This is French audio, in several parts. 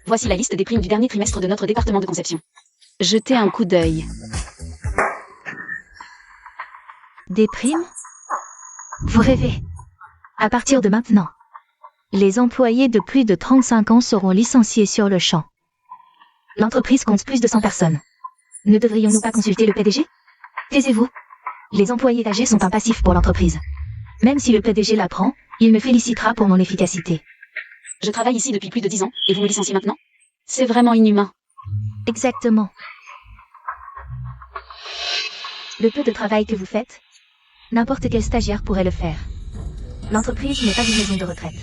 Voici la liste des primes du dernier trimestre de notre département de conception. Jetez un coup d'œil. Des primes? Vous rêvez. À partir de maintenant, les employés de plus de 35 ans seront licenciés sur le champ. L'entreprise compte plus de 100 personnes. Ne devrions-nous pas consulter le PDG? Taisez-vous. Les employés âgés sont un passif pour l'entreprise. Même si le PDG l'apprend, il me félicitera pour mon efficacité. Je travaille ici depuis plus de 10 ans, et vous me licenciez maintenant? C'est vraiment inhumain. Exactement. Le peu de travail que vous faites, n'importe quel stagiaire pourrait le faire. L'entreprise n'est pas une maison de retraite.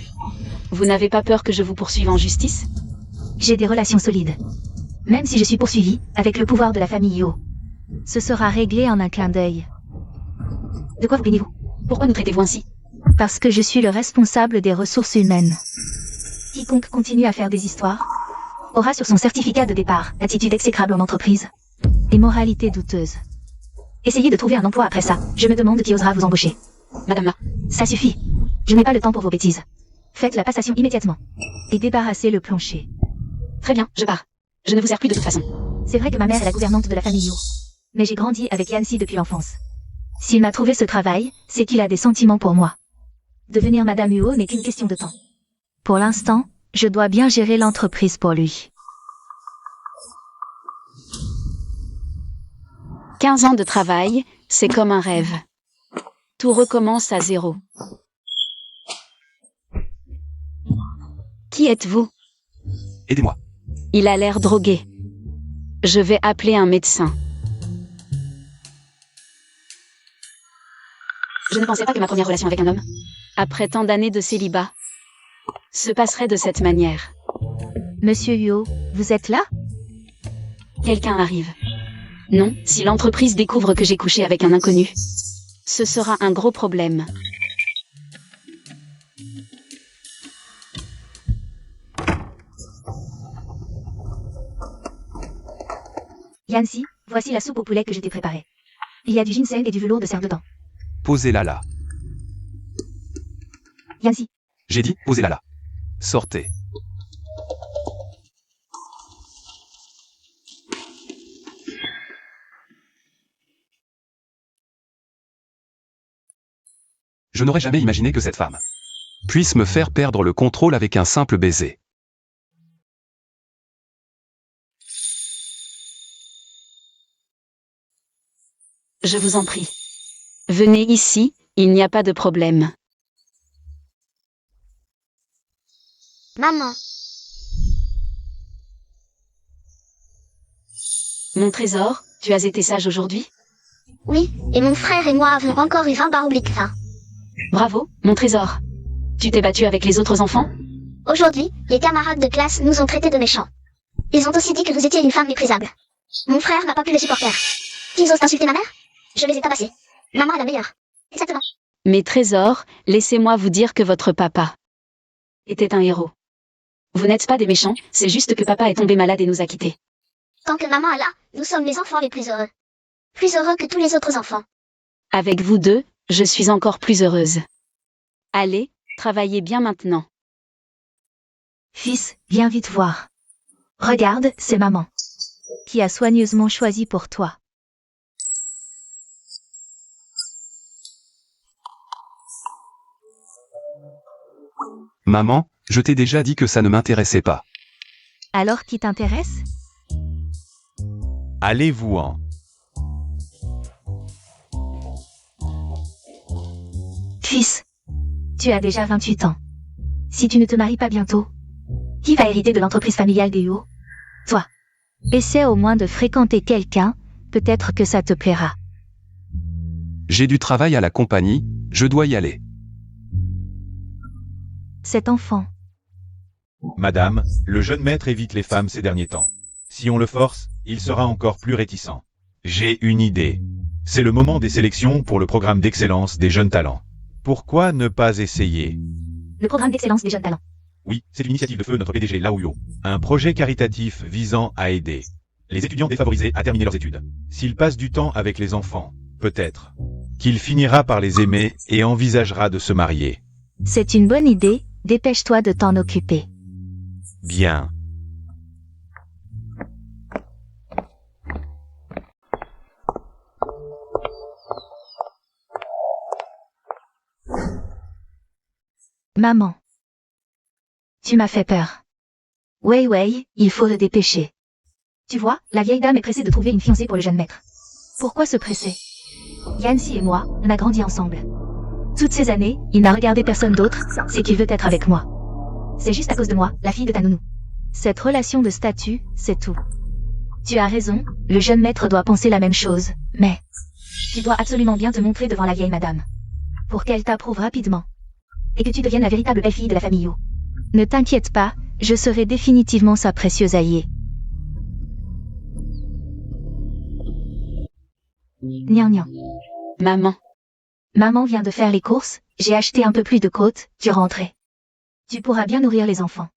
Vous n'avez pas peur que je vous poursuive en justice? J'ai des relations solides. Même si je suis poursuivi, avec le pouvoir de la famille Yo, ce sera réglé en un clin d'œil. De quoi vous plaignez-vous? Pourquoi nous traitez-vous ainsi? Parce que je suis le responsable des ressources humaines. Quiconque continue à faire des histoires aura sur son certificat de départ attitude exécrable en entreprise et moralité douteuse. Essayez de trouver un emploi après ça. Je me demande qui osera vous embaucher. Madame Ma. Ça suffit. Je n'ai pas le temps pour vos bêtises. Faites la passation immédiatement. Et débarrassez le plancher. Très bien, je pars. Je ne vous sers plus de toute façon. C'est vrai que ma mère est la gouvernante de la famille Yo. Mais j'ai grandi avec Yancy depuis l'enfance. S'il m'a trouvé ce travail, c'est qu'il a des sentiments pour moi. Devenir Madame Huo n'est qu'une question de temps. Pour l'instant, je dois bien gérer l'entreprise pour lui. 15 ans de travail, c'est comme un rêve. Tout recommence à zéro. Qui êtes-vous? Aidez-moi. Il a l'air drogué. Je vais appeler un médecin. Je ne pensais pas que ma première relation avec un homme, après tant d'années de célibat, se passerait de cette manière. Monsieur Yo, vous êtes là? Quelqu'un arrive. Non, si l'entreprise découvre que j'ai couché avec un inconnu, ce sera un gros problème. Yancy, voici la soupe au poulet que je t'ai préparée. Il y a du ginseng et du velours de cerf dedans. Posez-la là. Yancy. J'ai dit, posez-la là. Sortez. Je n'aurais jamais imaginé que cette femme puisse me faire perdre le contrôle avec un simple baiser. Je vous en prie. Venez ici, il n'y a pas de problème. Maman. Mon trésor, tu as été sage aujourd'hui? Oui, et mon frère et moi avons encore eu 20 barres obliques ça. Bravo, mon trésor. Tu t'es battu avec les autres enfants? Aujourd'hui, les camarades de classe nous ont traités de méchants. Ils ont aussi dit que vous étiez une femme méprisable. Mon frère n'a pas pu le supporter. Ils osent insulter ma mère? Je les ai tabassés. Maman est la meilleure. Exactement. Mes trésors, laissez-moi vous dire que votre papa était un héros. Vous n'êtes pas des méchants, c'est juste que papa est tombé malade et nous a quittés. Tant que maman est là, nous sommes les enfants les plus heureux. Plus heureux que tous les autres enfants. Avec vous deux, je suis encore plus heureuse. Allez, travaillez bien maintenant. Fils, viens vite voir. Regarde, c'est maman. Qui a soigneusement choisi pour toi. Maman, je t'ai déjà dit que ça ne m'intéressait pas. Alors qui t'intéresse? Allez-vous-en. Fils, tu as déjà 28 ans. Si tu ne te maries pas bientôt, qui va hériter de l'entreprise familiale des Huo? Toi. Essaie au moins de fréquenter quelqu'un, peut-être que ça te plaira. J'ai du travail à la compagnie, je dois y aller. Cet enfant. Madame, le jeune maître évite les femmes ces derniers temps. Si on le force, il sera encore plus réticent. J'ai une idée. C'est le moment des sélections pour le programme d'excellence des jeunes talents. Pourquoi ne pas essayer? Le programme d'excellence des jeunes talents. Oui, c'est l'initiative de feu notre PDG Lao Yo. Un projet caritatif visant à aider les étudiants défavorisés à terminer leurs études. S'il passe du temps avec les enfants, peut-être qu'il finira par les aimer et envisagera de se marier. C'est une bonne idée, dépêche-toi de t'en occuper. Bien. Maman. Tu m'as fait peur. Wei, il faut le dépêcher. Tu vois, la vieille dame est pressée de trouver une fiancée pour le jeune maître. Pourquoi se presser? Yancy et moi, on a grandi ensemble. Toutes ces années, il n'a regardé personne d'autre, c'est qu'il veut être avec moi. C'est juste à cause de moi, la fille de ta nounou. Cette relation de statut, c'est tout. Tu as raison, le jeune maître doit penser la même chose, mais... Tu dois absolument bien te montrer devant la vieille madame. Pour qu'elle t'approuve rapidement. Et que tu deviennes la véritable belle-fille de la famille Yu. Ne t'inquiète pas, je serai définitivement sa précieuse alliée. Nian. Maman. Maman vient de faire les courses, j'ai acheté un peu plus de côtes, tu rentrais. Tu pourras bien nourrir les enfants.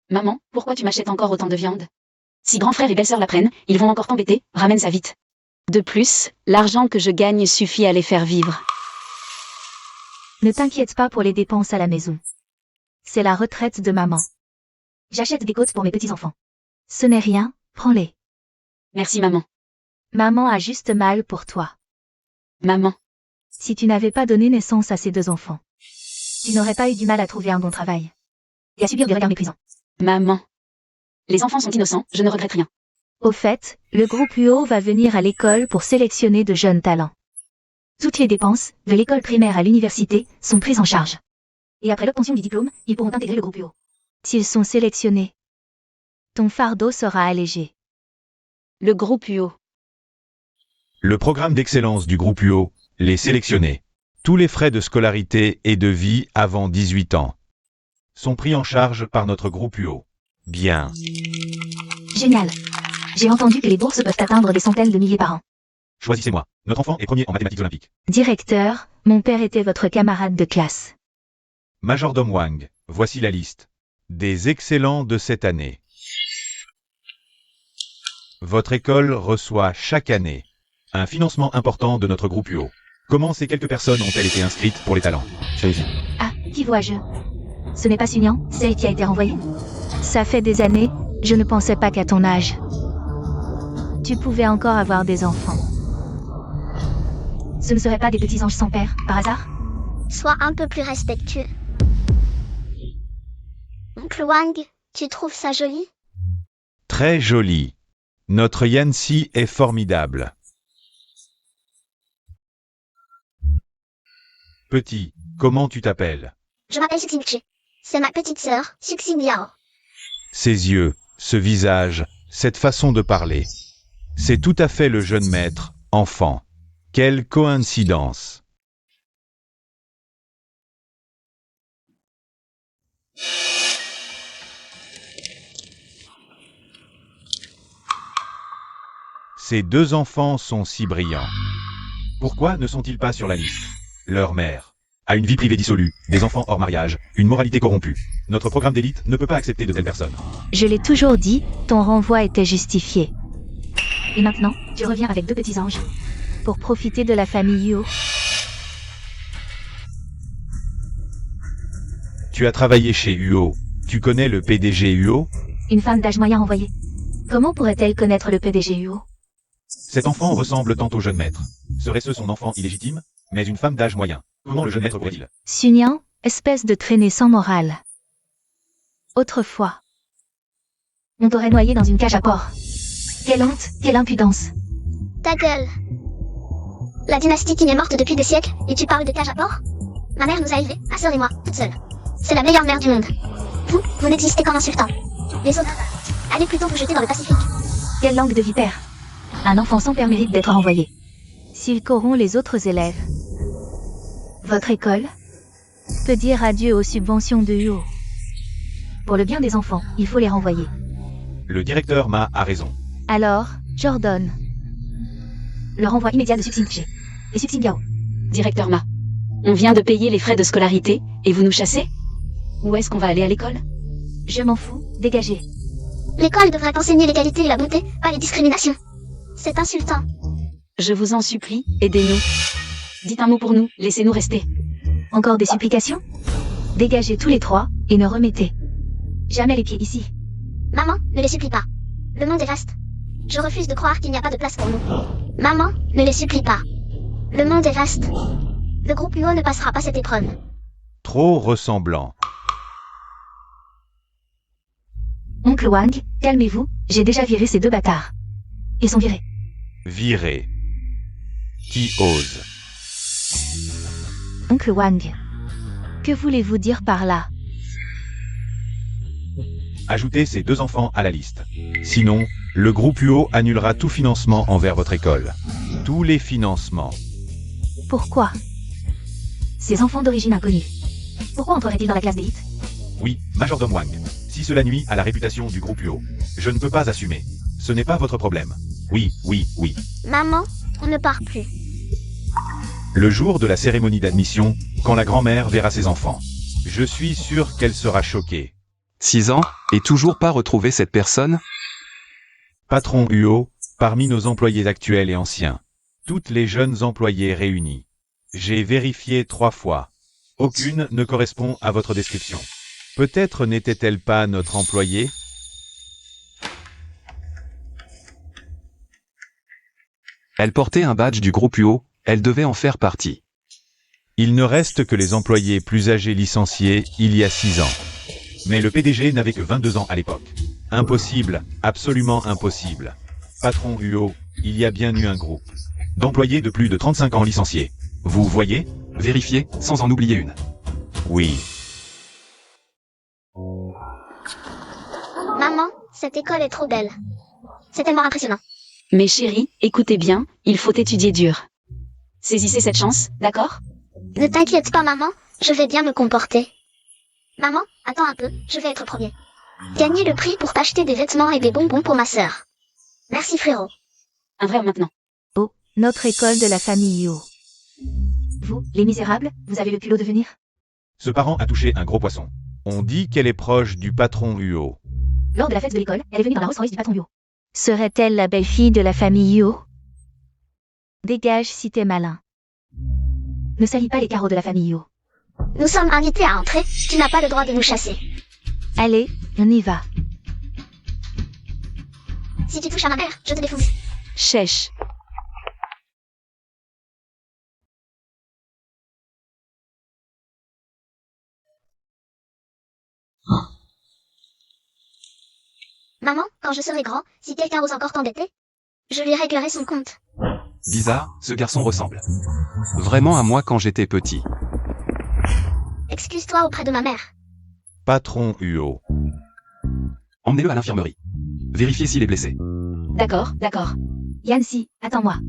Maman, pourquoi tu m'achètes encore autant de viande? Si grand frère et belle-sœur la prennent, ils vont encore t'embêter, ramène ça vite. De plus, l'argent que je gagne suffit à les faire vivre. Ne t'inquiète pas pour les dépenses à la maison. C'est la retraite de maman. J'achète des côtes pour mes petits-enfants. Ce n'est rien, prends-les. Merci maman. Maman a juste mal pour toi. Maman. Si tu n'avais pas donné naissance à ces 2 enfants, tu n'aurais pas eu du mal à trouver un bon travail. Et à subir des regards méprisants. Maman. Les enfants sont innocents, je ne regrette rien. Au fait, le groupe UO va venir à l'école pour sélectionner de jeunes talents. Toutes les dépenses, de l'école primaire à l'université, sont prises en charge. Et après l'obtention du diplôme, ils pourront intégrer le groupe UO. S'ils sont sélectionnés, ton fardeau sera allégé. Le groupe UO. Le programme d'excellence du groupe UO, les sélectionnés. Tous les frais de scolarité et de vie avant 18 ans sont pris en charge par notre groupe UO. Bien. Génial. J'ai entendu que les bourses peuvent atteindre des centaines de milliers par an. Choisissez-moi. Notre enfant est premier en mathématiques olympiques. Directeur, mon père était votre camarade de classe. Majordome Wang, voici la liste des excellents de cette année. Votre école reçoit chaque année un financement important de notre groupe UO. Comment ces quelques personnes ont-elles été inscrites pour les talents? Ah, qui vois-je? Ce n'est pas Sunyan, celle qui a été renvoyée? Ça fait des années, je ne pensais pas qu'à ton âge, tu pouvais encore avoir des enfants. Ce ne seraient pas des petits anges sans père, par hasard? Sois un peu plus respectueux. Oncle Wang, tu trouves ça joli? Très joli. Notre Yancy est formidable. Petit, comment tu t'appelles? Je m'appelle Suxin Chi. C'est ma petite sœur, Suxin Yao. Ses yeux, ce visage, cette façon de parler. C'est tout à fait le jeune maître, enfant. Quelle coïncidence! Ces 2 enfants sont si brillants. Pourquoi ne sont-ils pas sur la liste? Leur mère a une vie privée dissolue, des enfants hors mariage, une moralité corrompue. Notre programme d'élite ne peut pas accepter de telles personnes. Je l'ai toujours dit, ton renvoi était justifié. Et maintenant, tu reviens avec 2 petits anges. Pour profiter de la famille Yu. Tu as travaillé chez UO. Tu connais le PDG UO? Une femme d'âge moyen envoyée. Comment pourrait-elle connaître le PDG Yu? Cet enfant ressemble tant au jeune maître. Serait-ce son enfant illégitime? Mais une femme d'âge moyen. Comment le jeune maître pourrait-il? Sunyan, espèce de traînée sans morale. Autrefois, on t'aurait noyé dans une cage à porc. Quelle honte, quelle impudence. Ta gueule. La dynastie Qing est morte depuis des siècles, et tu parles de cage à porc? Ma mère nous a élevés, ma sœur et moi, toute seule. C'est la meilleure mère du monde. Vous n'existez qu'en insultant. Les autres, allez plutôt vous jeter dans le Pacifique. Quelle langue de vipère. Un enfant sans père mérite d'être renvoyé. S'il corrompt les autres élèves, votre école peut dire adieu aux subventions de UO. Pour le bien des enfants, il faut les renvoyer. Le directeur Ma a raison. Alors, j'ordonne le renvoi immédiat de Suxin Chi et Suxin Yao. Directeur Ma. On vient de payer les frais de scolarité, et vous nous chassez? Où est-ce qu'on va aller à l'école? Je m'en fous, dégagez. L'école devrait enseigner l'égalité et la beauté, pas les discriminations. C'est insultant. Je vous en supplie, aidez-nous. Dites un mot pour nous, laissez-nous rester. Encore des supplications? Dégagez tous les 3, et ne remettez jamais les pieds ici. Maman, ne les supplie pas. Le monde est vaste. Je refuse de croire qu'il n'y a pas de place pour nous. Maman, ne les supplie pas. Le monde est vaste. Le groupe UO ne passera pas cette épreuve. Trop ressemblant. Oncle Wang, calmez-vous, j'ai déjà viré ces deux bâtards. Ils sont virés. Viré. Qui ose? Oncle Wang. Que voulez-vous dire par là? Ajoutez ces deux enfants à la liste. Sinon, le groupe UO annulera tout financement envers votre école. Tous les financements. Pourquoi? Ces enfants d'origine inconnue. Pourquoi entreraient-ils dans la classe d'élite? Oui, Majordome Wang. Si cela nuit à la réputation du groupe UO, je ne peux pas assumer. Ce n'est pas votre problème. Oui, oui, oui. Maman, on ne part plus. Le jour de la cérémonie d'admission, quand la grand-mère verra ses enfants. Je suis sûr qu'elle sera choquée. 6 ans, et toujours pas retrouvé cette personne? Patron UO, parmi nos employés actuels et anciens. Toutes les jeunes employés réunis. J'ai vérifié 3 fois. Aucune ne correspond à votre description. Peut-être n'était-elle pas notre employée? Elle portait un badge du groupe UO, elle devait en faire partie. Il ne reste que les employés plus âgés licenciés il y a 6 ans. Mais le PDG n'avait que 22 ans à l'époque. Impossible, absolument impossible. Patron UO, il y a bien eu un groupe d'employés de plus de 35 ans licenciés. Vous voyez? Vérifiez, sans en oublier une. Oui. Maman, cette école est trop belle. C'est tellement impressionnant. Mes chéris, écoutez bien, il faut étudier dur. Saisissez cette chance, d'accord? Ne t'inquiète pas, maman, je vais bien me comporter. Maman, attends un peu, je vais être premier. Gagner le prix pour t'acheter des vêtements et des bonbons pour ma sœur. Merci frérot. Un vrai homme maintenant. Oh, notre école de la famille Yo. Vous, les misérables, vous avez le culot de venir? Ce parent a touché un gros poisson. On dit qu'elle est proche du patron UO. Lors de la fête de l'école, elle est venue dans la Rolls-Royce du patron Yo. Serait-elle la belle-fille de la famille Yo? Dégage si t'es malin. Ne salis pas les carreaux de la famille Yo. Nous sommes invités à entrer, tu n'as pas le droit de nous chasser. Allez, on y va. Si tu touches à ma mère, je te défonce. Chèche. Maman, quand je serai grand, si quelqu'un ose encore t'embêter, je lui réglerai son compte. Bizarre, ce garçon ressemble vraiment à moi quand j'étais petit. Excuse-toi auprès de ma mère. Patron UO. Emmenez-le à l'infirmerie. Vérifiez s'il est blessé. D'accord, d'accord. Yancy, attends-moi.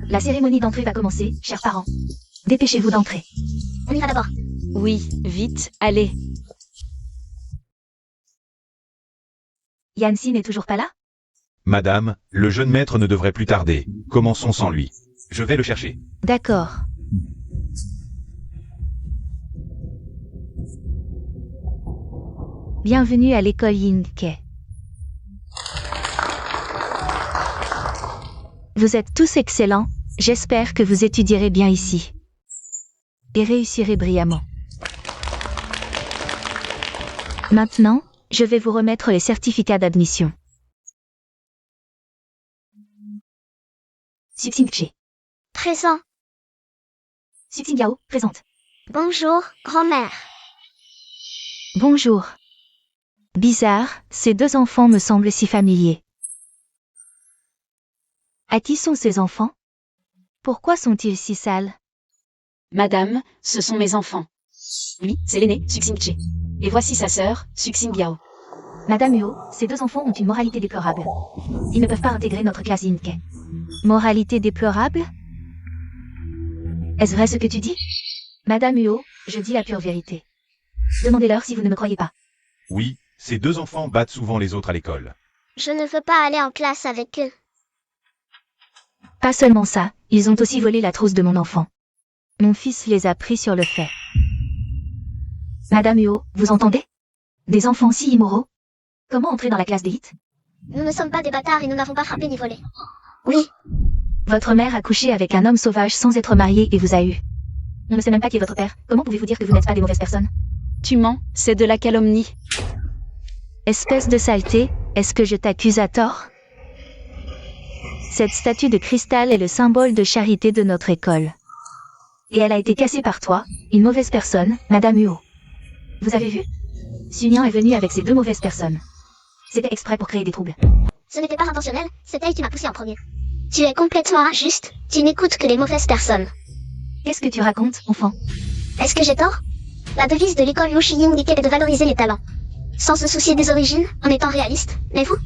La cérémonie d'entrée va commencer, chers parents. Dépêchez-vous d'entrer. On y va d'abord. Oui, vite, allez. Yancy n'est toujours pas là? Madame, le jeune maître ne devrait plus tarder. Commençons sans lui. Je vais le chercher. D'accord. Bienvenue à l'école Yingke. Vous êtes tous excellents, j'espère que vous étudierez bien ici. Et réussirez brillamment. Maintenant, je vais vous remettre les certificats d'admission. Suxingche. Présent. Suxingyao, présente. Bonjour, grand-mère. Bonjour. Bizarre, ces deux enfants me semblent si familiers. À qui sont ces enfants? Pourquoi sont-ils si sales? Madame, ce sont mes enfants. Oui, c'est l'aîné, Suxingche. Et voici sa sœur, Suxingyao. Madame Huo, ces deux enfants ont une moralité déplorable. Ils ne peuvent pas intégrer notre classe Yinke. Moralité déplorable? Est-ce vrai ce que tu dis? Madame Huo, je dis la pure vérité. Demandez-leur si vous ne me croyez pas. Oui, ces deux enfants battent souvent les autres à l'école. Je ne veux pas aller en classe avec eux. Pas seulement ça, ils ont aussi volé la trousse de mon enfant. Mon fils les a pris sur le fait. Madame Huo, vous entendez? Des enfants si immoraux? Comment entrer dans la classe d'élite? Nous ne sommes pas des bâtards et nous n'avons pas frappé ni volé. Oui, Votre mère a couché avec un homme sauvage sans être mariée et vous a eu. On ne sait même pas qui est votre père. Comment pouvez-vous dire que vous n'êtes pas des mauvaises personnes? Tu mens, c'est de la calomnie. Espèce de saleté, est-ce que je t'accuse à tort? Cette statue de cristal est le symbole de charité de notre école. Et elle a été cassée par toi, une mauvaise personne, Madame Huo. Vous avez vu? Sunyan est venu avec ces deux mauvaises personnes. C'était exprès pour créer des troubles. Ce n'était pas intentionnel, c'est elle qui m'a poussé en premier. Tu es complètement injuste, tu n'écoutes que les mauvaises personnes. Qu'est-ce que tu racontes, enfant? Est-ce que j'ai tort? La devise de l'école Yoshi Yin est de valoriser les talents. Sans se soucier des origines, en étant réaliste. Mais vous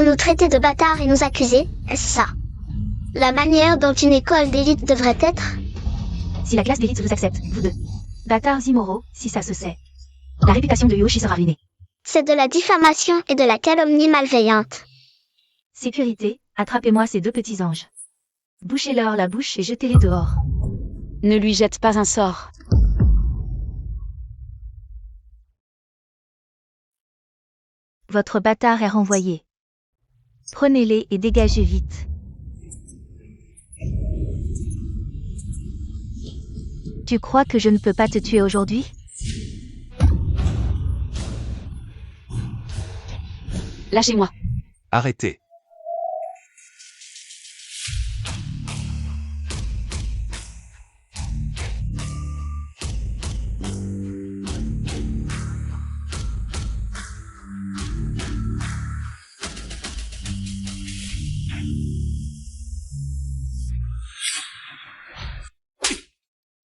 nous traitez de bâtards et nous accusez, est-ce ça? La manière dont une école d'élite devrait être? Si la classe d'élite vous accepte, vous deux. Bâtards immoraux, si ça se sait. La réputation de Yoshi sera ruinée. C'est de la diffamation et de la calomnie malveillante. Sécurité, attrapez-moi ces deux petits anges. Bouchez-leur la bouche et jetez-les dehors. Ne lui jette pas un sort. Votre bâtard est renvoyé. Prenez-les et dégagez vite. Tu crois que je ne peux pas te tuer aujourd'hui? Lâchez-moi. Arrêtez.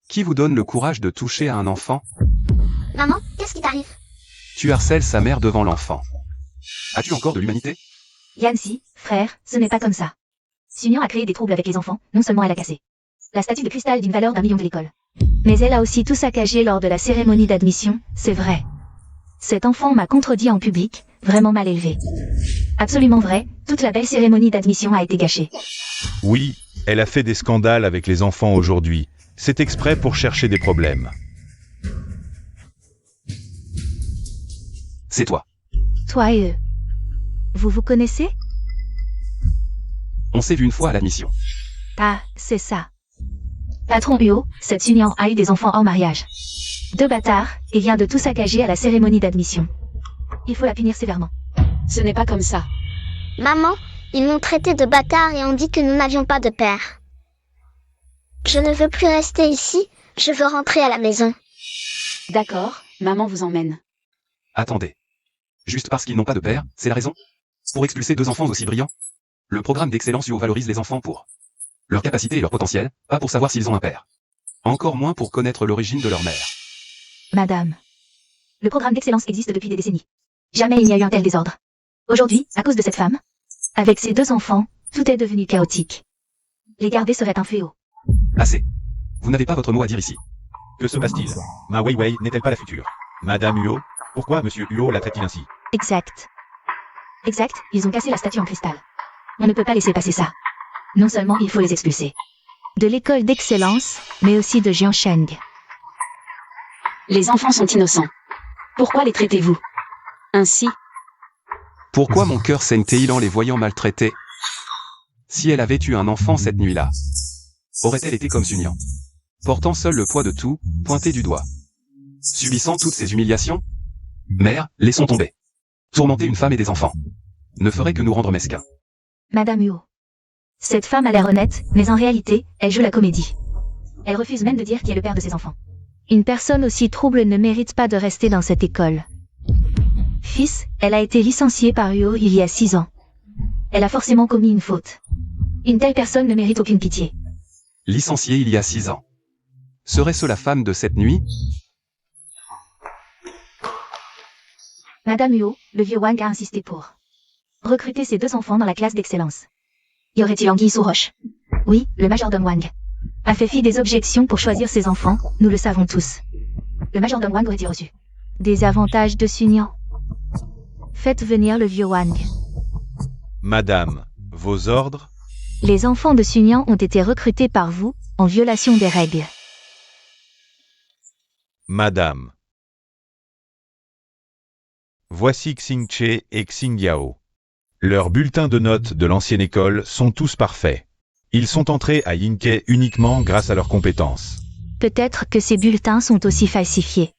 Qui vous donne le courage de toucher à un enfant? Maman, qu'est-ce qui t'arrive? Tu harcèles sa mère devant l'enfant. As-tu encore de l'humanité? Yancy, frère, ce n'est pas comme ça. Sunyan a créé des troubles avec les enfants, non seulement elle a cassé la statue de cristal d'une valeur d'1 million de l'école, mais elle a aussi tout saccagé lors de la cérémonie d'admission, c'est vrai. Cet enfant m'a contredit en public, vraiment mal élevé. Absolument vrai, toute la belle cérémonie d'admission a été gâchée. Oui, elle a fait des scandales avec les enfants aujourd'hui. C'est exprès pour chercher des problèmes. C'est toi. Toi et eux. Vous vous connaissez? On s'est vu une fois à l'admission. Ah, c'est ça. Patron Huo, cette Sunyan a eu des enfants hors mariage. 2 bâtards, et vient de tout saccager à la cérémonie d'admission. Il faut la punir sévèrement. Ce n'est pas comme ça. Maman, ils m'ont traité de bâtard et ont dit que nous n'avions pas de père. Je ne veux plus rester ici, je veux rentrer à la maison. D'accord, maman vous emmène. Attendez. Juste parce qu'ils n'ont pas de père, c'est la raison? Pour expulser 2 enfants aussi brillants? Le programme d'excellence UO valorise les enfants pour leur capacité et leur potentiel, pas pour savoir s'ils ont un père. Encore moins pour connaître l'origine de leur mère. Madame. Le programme d'excellence existe depuis des décennies. Jamais il n'y a eu un tel désordre. Aujourd'hui, à cause de cette femme, avec ses 2 enfants, tout est devenu chaotique. Les garder serait un fléau. Assez. Vous n'avez pas votre mot à dire ici. Que se passe-t-il? Ma Weiwei n'est-elle pas la future? Madame Huo? Pourquoi Monsieur Huo la traite-t-il ainsi? Exact. Exact, ils ont cassé la statue en cristal. On ne peut pas laisser passer ça. Non seulement il faut les expulser. De l'école d'excellence, mais aussi de Jiansheng. Les enfants sont innocents. Pourquoi les traitez-vous ainsi? Pourquoi mon cœur saigne-t-il en les voyant maltraités? Si elle avait eu un enfant cette nuit-là, aurait-elle été comme Sunyan, portant seul le poids de tout, pointé du doigt, subissant toutes ces humiliations? Mère, laissons tomber. Tourmenter une femme et des enfants ne ferait que nous rendre mesquins. Madame Huo. Cette femme a l'air honnête, mais en réalité, elle joue la comédie. Elle refuse même de dire qui est le père de ses enfants. Une personne aussi trouble ne mérite pas de rester dans cette école. Fils, elle a été licenciée par Huo il y a 6 ans. Elle a forcément commis une faute. Une telle personne ne mérite aucune pitié. Licenciée il y a 6 ans. Serait-ce la femme de cette nuit? Madame Huo, le vieux Wang a insisté pour recruter ses 2 enfants dans la classe d'excellence. Y aurait-il anguille sous roche? Oui, le majordome Wang a fait fi des objections pour choisir ses enfants, nous le savons tous. Le majordome Wang aurait-il reçu des avantages de Sunyan? Faites venir le vieux Wang. Madame, vos ordres? Les enfants de Sunyan ont été recrutés par vous, en violation des règles. Madame. Voici Xingche et Xingyao. Leurs bulletins de notes de l'ancienne école sont tous parfaits. Ils sont entrés à Yinke uniquement grâce à leurs compétences. Peut-être que ces bulletins sont aussi falsifiés.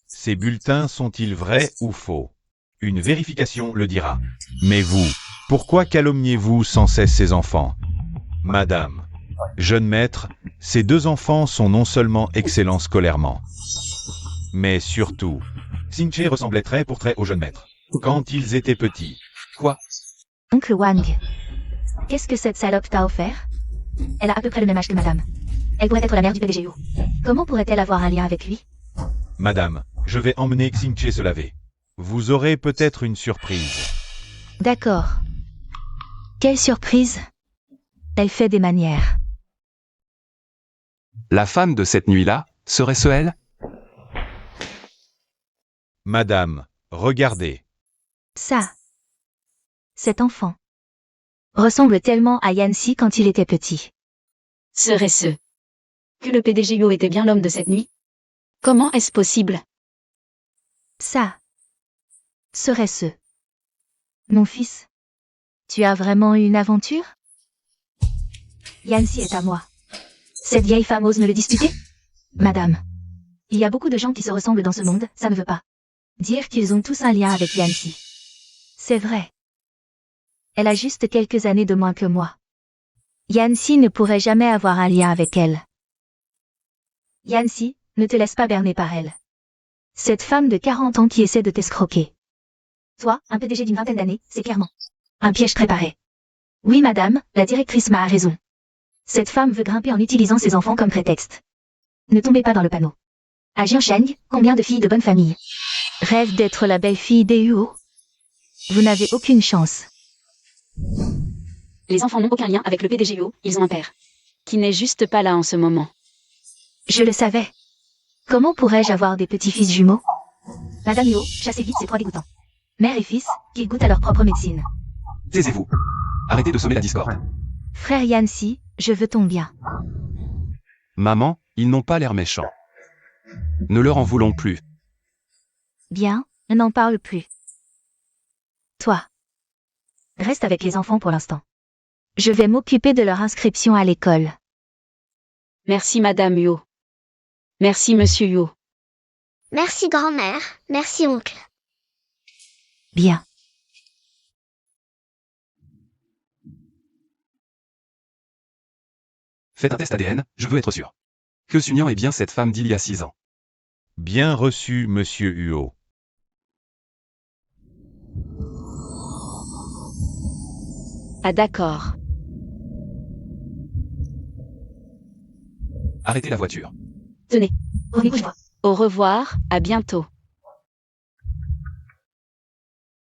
Ces bulletins sont-ils vrais ou faux? Une vérification le dira. Mais vous, pourquoi calomniez-vous sans cesse ces enfants? Madame, jeune maître, ces 2 enfants sont non seulement excellents scolairement, mais surtout, Xingche ressemblait trait pour trait au jeune maître. Quand ils étaient petits. Quoi? Oncle Wang. Qu'est-ce que cette salope t'a offert? Elle a à peu près le même âge que madame. Elle pourrait être la mère du PDG Yu. Comment pourrait-elle avoir un lien avec lui? Madame, je vais emmener Xingche se laver. Vous aurez peut-être une surprise. D'accord. Quelle surprise! Elle fait des manières. La femme de cette nuit-là, serait-ce elle? Madame, regardez. Ça. Cet enfant ressemble tellement à Yancy quand il était petit. Serait-ce que le PDG Yo était bien l'homme de cette nuit? Comment est-ce possible? Ça. Serait-ce. Mon fils. Tu as vraiment eu une aventure? Yancy est à moi. Cette vieille femme ose me le disputer? Madame. Il y a beaucoup de gens qui se ressemblent dans ce monde, ça ne veut pas dire qu'ils ont tous un lien avec Yancy. C'est vrai. Elle a juste quelques années de moins que moi. Yancy ne pourrait jamais avoir un lien avec elle. Yancy, ne te laisse pas berner par elle. Cette femme de 40 ans qui essaie de t'escroquer. Toi, un PDG d'une vingtaine d'années, c'est clairement un piège préparé. Oui madame, la directrice Ma a raison. Cette femme veut grimper en utilisant ses enfants comme prétexte. Ne tombez pas dans le panneau. À Jiansheng, combien de filles de bonne famille rêvent d'être la belle-fille des Huo? Vous n'avez aucune chance. Les enfants n'ont aucun lien avec le PDG Yo, ils ont un père. Qui n'est juste pas là en ce moment. Je le savais. Comment pourrais-je avoir des petits-fils jumeaux? Madame Huo, chassez vite ces trois dégoûtants. Mère et fils, qu'ils goûtent à leur propre médecine. Taisez-vous. Arrêtez de semer la discorde. Frère Yancy, je veux ton bien. Maman, ils n'ont pas l'air méchants. Ne leur en voulons plus. Bien, n'en parle plus. Toi. Reste avec les enfants pour l'instant. Je vais m'occuper de leur inscription à l'école. Merci Madame Yo. Merci Monsieur Yo. Merci grand-mère, merci oncle. Bien. Faites un test ADN, je veux être sûr. Que Sunyan est bien cette femme d'il y a 6 ans. Bien reçu, monsieur Huo. Ah d'accord. Arrêtez la voiture. Tenez. Revenez-vous, je vois. Au revoir, à bientôt.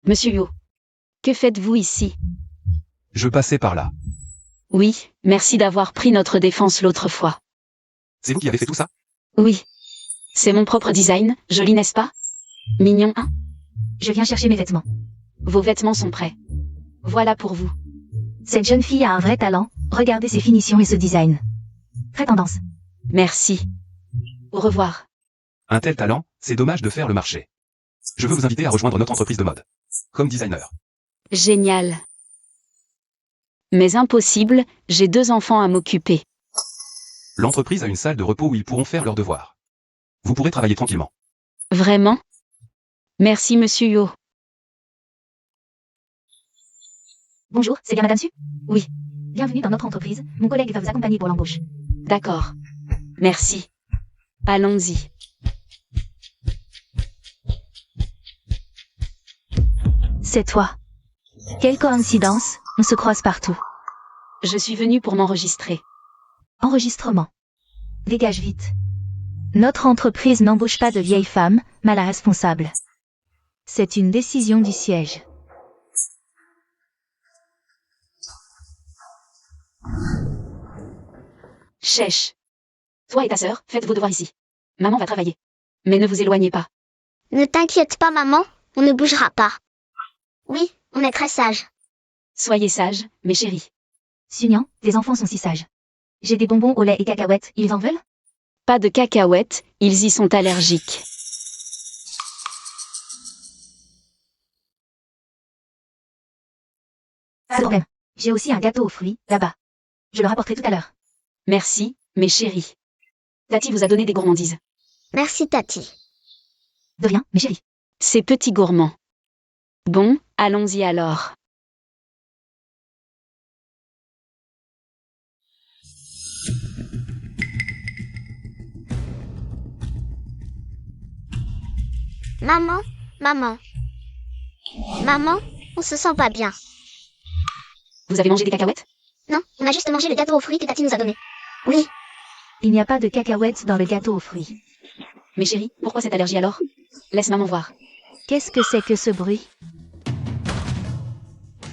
Monsieur Yo. Que faites-vous ici? Je passais par là. Oui, merci d'avoir pris notre défense l'autre fois. C'est vous qui avez fait tout ça? Oui. C'est mon propre design, joli n'est-ce pas? Mignon, hein? Je viens chercher mes vêtements. Vos vêtements sont prêts. Voilà pour vous. Cette jeune fille a un vrai talent, regardez ses finitions et ce design. Très tendance. Merci. Au revoir. Un tel talent, c'est dommage de faire le marché. Je veux vous inviter à rejoindre notre entreprise de mode. Comme designer. Génial. Mais impossible, j'ai 2 enfants à m'occuper. L'entreprise a une salle de repos où ils pourront faire leurs devoirs. Vous pourrez travailler tranquillement. Vraiment? Merci Monsieur Yo. Bonjour, c'est bien Madame Su? Oui. Bienvenue dans notre entreprise, mon collègue va vous accompagner pour l'embauche. D'accord. Merci. Allons-y. C'est toi. Quelle coïncidence, on se croise partout. Je suis venue pour m'enregistrer. Enregistrement. Dégage vite. Notre entreprise n'embauche pas de vieilles femmes, mal à responsable. C'est une décision du siège. Chèche. Toi et ta sœur, faites vos devoirs ici. Maman va travailler. Mais ne vous éloignez pas. Ne t'inquiète pas maman, on ne bougera pas. Oui, on est très sages. Soyez sages, mes chéris. Sunyan, tes enfants sont si sages. J'ai des bonbons au lait et cacahuètes, ils en veulent? Pas de cacahuètes, ils y sont allergiques. Pas de problème. J'ai aussi un gâteau aux fruits, là-bas. Je le rapporterai tout à l'heure. Merci, mes chéris. Tati vous a donné des gourmandises. Merci Tati. De rien, mes chéris. Ces petits gourmands. Bon, allons-y alors. Maman, maman. Maman, on se sent pas bien. Vous avez mangé des cacahuètes? Non, on a juste mangé le gâteau aux fruits que Tati nous a donné. Oui, Il n'y a pas de cacahuètes dans le gâteau aux fruits. Mais chérie, pourquoi cette allergie alors? Laisse maman voir. Qu'est-ce que c'est que ce bruit?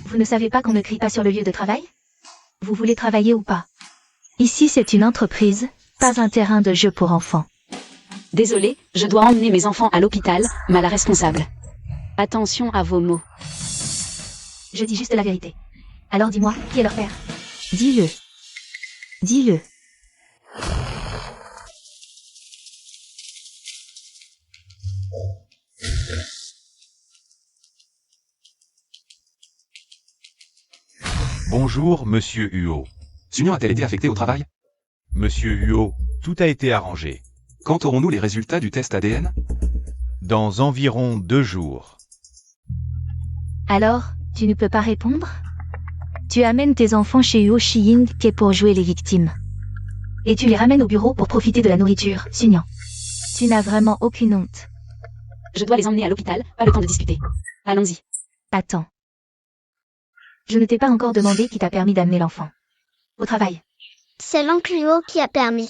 Vous ne savez pas qu'on ne crie pas sur le lieu de travail? Vous voulez travailler ou pas? Ici c'est une entreprise, pas un terrain de jeu pour enfants. Désolée, je dois emmener mes enfants à l'hôpital, mala responsable. Attention à vos mots. Je dis juste la vérité. Alors dis-moi, qui est leur père? Dis-le. Dis-le. Bonjour, monsieur Huot. Sunian a-t-elle été affectée au travail? Monsieur Huot, tout a été arrangé. Quand aurons-nous les résultats du test ADN? Dans environ 2 jours. Alors, tu ne peux pas répondre? Tu amènes tes enfants chez Huo Shi-Ying pour jouer les victimes. Et tu les ramènes au bureau pour profiter de la nourriture, Sunian. Tu n'as vraiment aucune honte. Je dois les emmener à l'hôpital, pas le temps de discuter. Allons-y. Attends. Je ne t'ai pas encore demandé qui t'a permis d'amener l'enfant. Au travail. c'est l'oncle Huo qui a permis.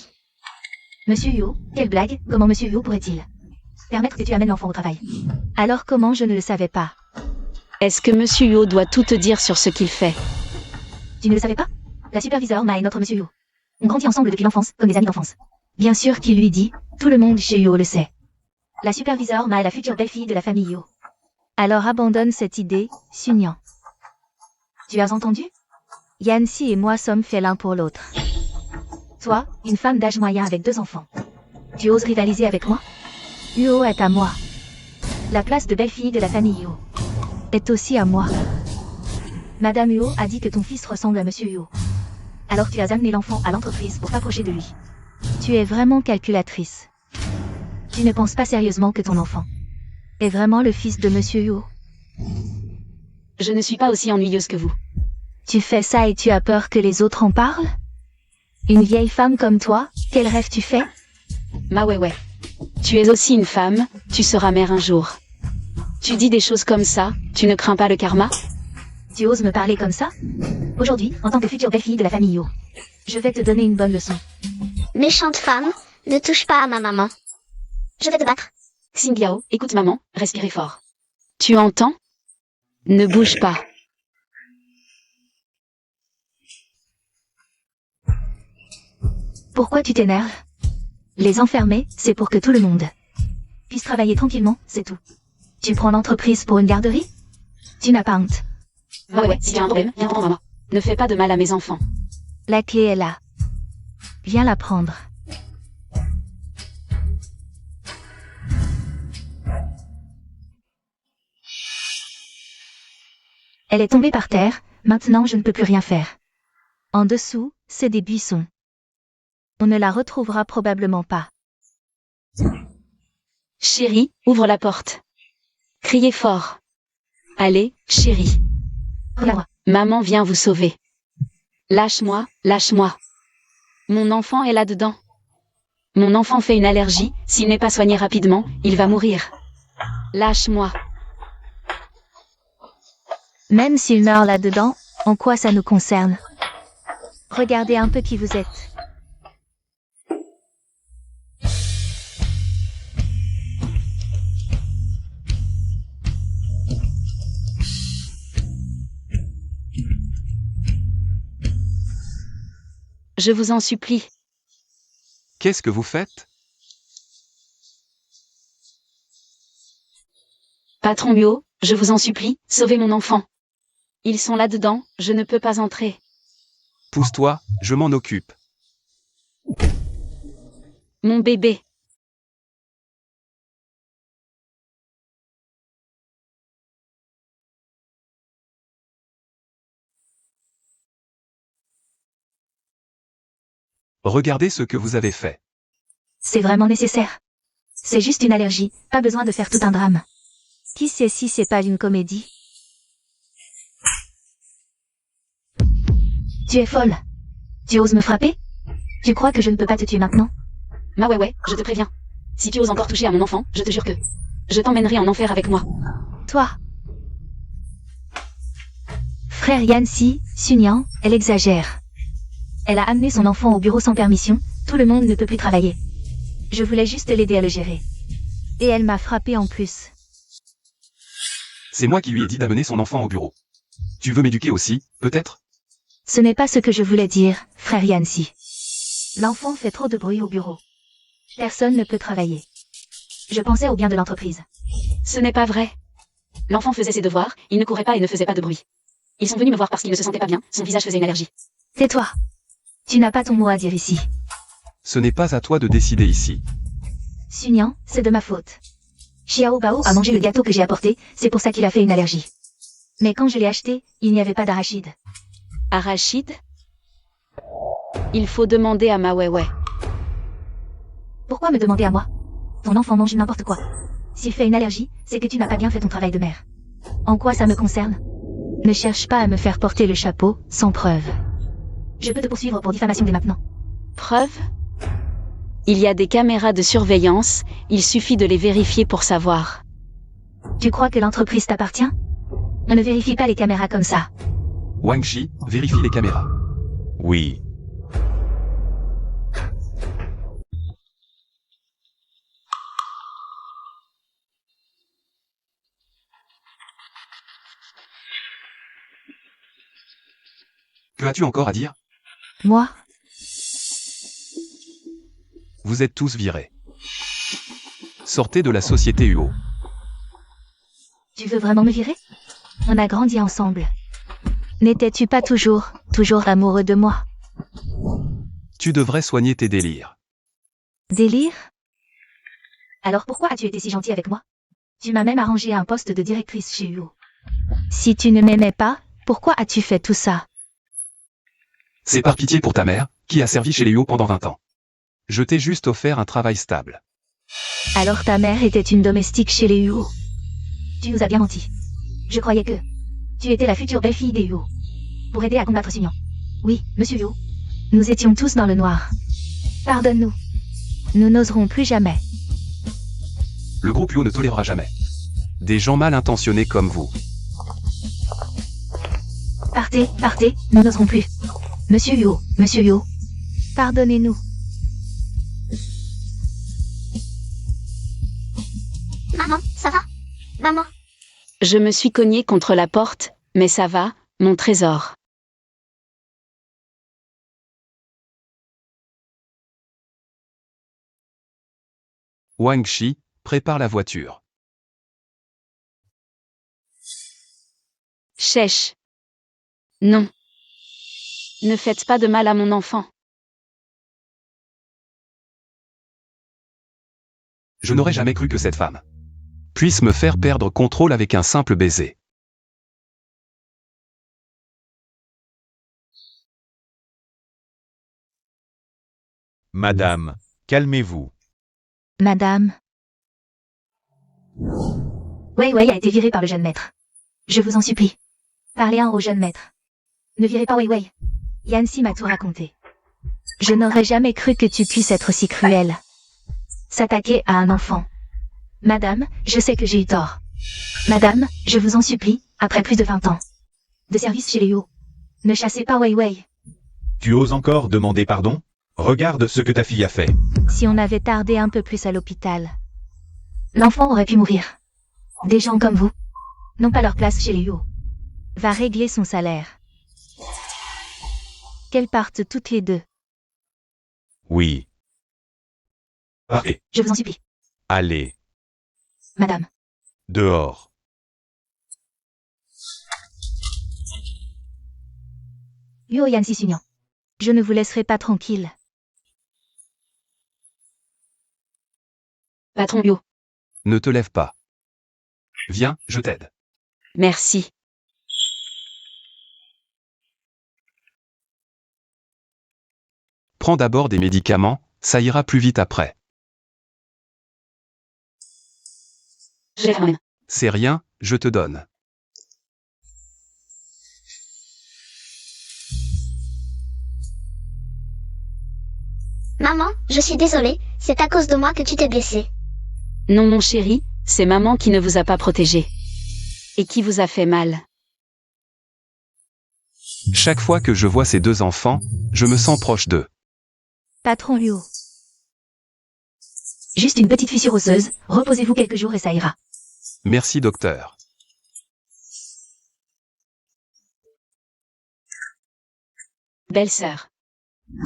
Monsieur Huo, quelle blague, comment Monsieur Huo pourrait-il permettre que tu amènes l'enfant au travail? Alors comment je ne le savais pas? Est-ce que Monsieur Huo doit tout te dire sur ce qu'il fait? Tu ne le savais pas? La superviseure Ma et notre Monsieur Huo. On grandit ensemble depuis l'enfance, comme des amis d'enfance. Bien sûr qu'il lui dit, tout le monde chez Huo le sait. La superviseure Ma est la future belle-fille de la famille Huo. Alors abandonne cette idée, Sunian. Tu as entendu? Yancy et moi sommes faits l'un pour l'autre. Toi, une femme d'âge moyen avec 2 enfants. Tu oses rivaliser avec moi? Huo est à moi. La place de belle-fille de la famille Huo est aussi à moi. Madame Huo a dit que ton fils ressemble à Monsieur Huo. Alors tu as amené l'enfant à l'entreprise pour t'approcher de lui. Tu es vraiment calculatrice. Tu ne penses pas sérieusement que ton enfant est vraiment le fils de Monsieur Huo. Je ne suis pas aussi ennuyeuse que vous. Tu fais ça et tu as peur que les autres en parlent? Une vieille femme comme toi, quel rêve tu fais? Ma ouais. Tu es aussi une femme, tu seras mère un jour. Tu dis des choses comme ça, tu ne crains pas le karma? Tu oses me parler comme ça? Aujourd'hui, en tant que future belle-fille de la famille Huo, je vais te donner une bonne leçon. Méchante femme, ne touche pas à ma maman. Je vais te battre. Xingyao, écoute maman, respirez fort. Tu entends? Ne bouge pas. Pourquoi tu t'énerves? Les enfermer, c'est pour que tout le monde puisse travailler tranquillement, c'est tout. Tu prends l'entreprise pour une garderie? Tu n'as pas honte. Ma ouais, si tu as un problème, viens prendre maman. Ne fais pas de mal à mes enfants. La clé est là. Viens la prendre. Elle est tombée par terre, maintenant je ne peux plus rien faire. En dessous, c'est des buissons. On ne la retrouvera probablement pas. Chérie, ouvre la porte. Criez fort. Allez, chérie. Regarde-moi. Maman vient vous sauver. Lâche-moi, lâche-moi. Mon enfant est là-dedans. Mon enfant fait une allergie, s'il n'est pas soigné rapidement, il va mourir. Lâche-moi. Même s'il meurt là-dedans, en quoi ça nous concerne? Regardez un peu qui vous êtes. Je vous en supplie. Qu'est-ce que vous faites? Patron Huo, je vous en supplie, sauvez mon enfant. Ils sont là-dedans, je ne peux pas entrer. Pousse-toi, je m'en occupe. Mon bébé. Regardez ce que vous avez fait. C'est vraiment nécessaire. C'est juste une allergie, pas besoin de faire tout un drame. Qui sait si c'est pas une comédie? Tu es folle. Tu oses me frapper? Tu crois que je ne peux pas te tuer maintenant? Ma ouais, je te préviens. Si tu oses encore toucher à mon enfant, je te jure que je t'emmènerai en enfer avec moi. Toi, frère Yancy, Sunyan, elle exagère. Elle a amené son enfant au bureau sans permission, tout le monde ne peut plus travailler. Je voulais juste l'aider à le gérer. Et elle m'a frappé en plus. C'est moi qui lui ai dit d'amener son enfant au bureau. Tu veux m'éduquer aussi, peut-être? Ce n'est pas ce que je voulais dire, frère Yancy. L'enfant fait trop de bruit au bureau. Personne ne peut travailler. Je pensais au bien de l'entreprise. Ce n'est pas vrai. L'enfant faisait ses devoirs, il ne courait pas et ne faisait pas de bruit. Ils sont venus me voir parce qu'il ne se sentait pas bien, son visage faisait une allergie. Tais-toi. Tu n'as pas ton mot à dire ici. Ce n'est pas à toi de décider ici. Sunyan, c'est de ma faute. Xiao Bao a mangé le gâteau que j'ai apporté, c'est pour ça qu'il a fait une allergie. Mais quand je l'ai acheté, il n'y avait pas d'arachide. Arachide? Il faut demander à ma Weiwei. Pourquoi me demander à moi? Ton enfant mange n'importe quoi. S'il fait une allergie, c'est que tu n'as pas bien fait ton travail de mère. En quoi ça me concerne? Ne cherche pas à me faire porter le chapeau, sans preuve. Je peux te poursuivre pour diffamation dès maintenant. Preuve? Il y a des caméras de surveillance, il suffit de les vérifier pour savoir. Tu crois que l'entreprise t'appartient? On ne vérifie pas les caméras comme ça. Wang Shi, vérifie les caméras. Oui. Que as-tu encore à dire? Moi? Vous êtes tous virés. Sortez de la société UO. Tu veux vraiment me virer? On a grandi ensemble. N'étais-tu pas toujours amoureux de moi? Tu devrais soigner tes délires. Délire? Alors pourquoi as-tu été si gentil avec moi? Tu m'as même arrangé un poste de directrice chez UO. Si tu ne m'aimais pas, pourquoi as-tu fait tout ça? C'est par pitié pour ta mère, qui a servi chez les UO pendant 20 ans. Je t'ai juste offert un travail stable. Alors ta mère était une domestique chez les UO. Tu nous as bien menti. Je croyais que tu étais la future belle-fille des UO. Pour aider à combattre Sunyan. Oui, monsieur UO. Nous étions tous dans le noir. Pardonne-nous. Nous n'oserons plus jamais. Le groupe UO ne tolérera jamais des gens mal intentionnés comme vous. Partez, nous n'oserons plus. Monsieur Yo, pardonnez-nous. Maman, ça va? Maman. Je me suis cogné contre la porte, mais ça va, mon trésor. Wang Shi, prépare la voiture. Chèche. Non. Ne faites pas de mal à mon enfant. Je n'aurais jamais cru que cette femme puisse me faire perdre contrôle avec un simple baiser. Madame, calmez-vous. Madame. Wei a été virée par le jeune maître. Je vous en supplie. Parlez au jeune maître. Ne virez pas Wei. Yancy m'a tout raconté. Je n'aurais jamais cru que tu puisses être si cruelle. S'attaquer à un enfant. Madame, je sais que j'ai eu tort. Madame, je vous en supplie, après plus de 20 ans de service chez les Yo, ne chassez pas Wei. Tu oses encore demander pardon? Regarde ce que ta fille a fait. Si on avait tardé un peu plus à l'hôpital, l'enfant aurait pu mourir. Des gens comme vous n'ont pas leur place chez les Yo. Va régler son salaire. Qu'elles partent toutes les deux. Oui. Allez, Je vous en supplie. allez, Madame. dehors. Yo Yancy Sunyan. Je ne vous laisserai pas tranquille. Patron Yo. Ne te lève pas. Viens, je t'aide. Merci. Prends d'abord des médicaments, ça ira plus vite après. J'ai faim. C'est rien, je te donne. Maman, je suis désolée, c'est à cause de moi que tu t'es blessée. Non mon chéri, c'est maman qui ne vous a pas protégé. Et qui vous a fait mal. Chaque fois que je vois ces deux enfants, je me sens proche d'eux. Patron Luo. Juste une petite fissure osseuse, reposez-vous quelques jours et ça ira. Merci docteur. Belle-sœur.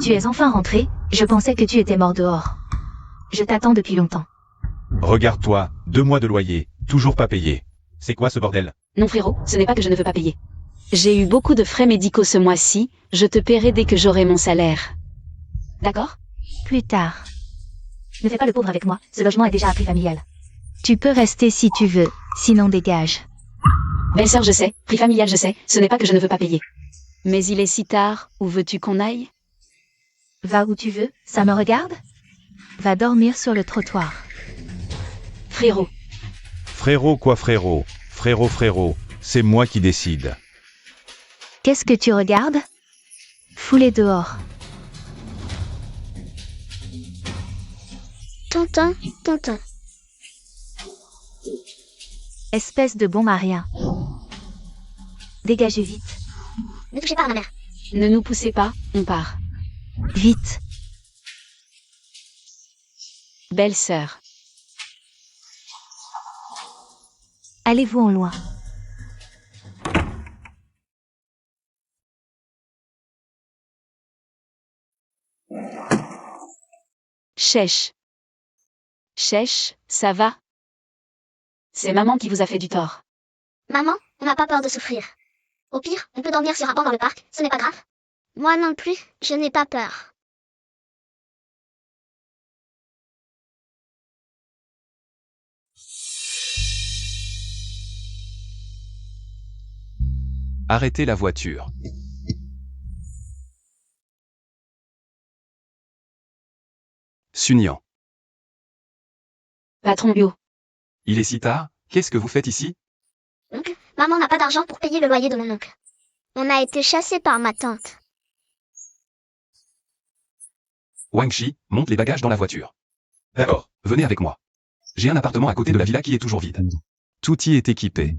Tu es enfin rentré, je pensais que tu étais mort dehors. Je t'attends depuis longtemps. Regarde-toi, 2 mois de loyer, toujours pas payé. C'est quoi ce bordel? Non frérot, ce n'est pas que je ne veux pas payer. J'ai eu beaucoup de frais médicaux ce mois-ci, je te paierai dès que j'aurai mon salaire. D'accord? Plus tard. Ne fais pas le pauvre avec moi, ce logement est déjà à prix familial. Tu peux rester si tu veux, sinon dégage. Belle-sœur, je sais, prix familial, je sais, ce n'est pas que je ne veux pas payer. Mais il est si tard, où veux-tu qu'on aille? Va où tu veux, ça me regarde? Va dormir sur le trottoir. Frérot. Frérot quoi frérot? Frérot, c'est moi qui décide. Qu'est-ce que tu regardes? Fous-les dehors. Tonton, tonton. Espèce de bon marien. Dégagez vite. Ne touchez pas à ma mère. Ne nous poussez pas, on part. Vite. Belle-sœur. Allez-vous en loin. Chèche. Chèche, ça va? C'est maman qui vous a fait du tort. Maman, on n'a pas peur de souffrir. Au pire, on peut dormir sur un banc dans le parc, ce n'est pas grave. Moi non plus, je n'ai pas peur. Arrêtez la voiture. Sunyan. Patron Bio. Il est si tard, qu'est-ce que vous faites ici? Oncle, maman n'a pas d'argent pour payer le loyer de mon oncle. On a été chassés par ma tante. Wang Shi, monte les bagages dans la voiture. D'accord, venez avec moi. J'ai un appartement à côté de la villa qui est toujours vide. Tout y est équipé.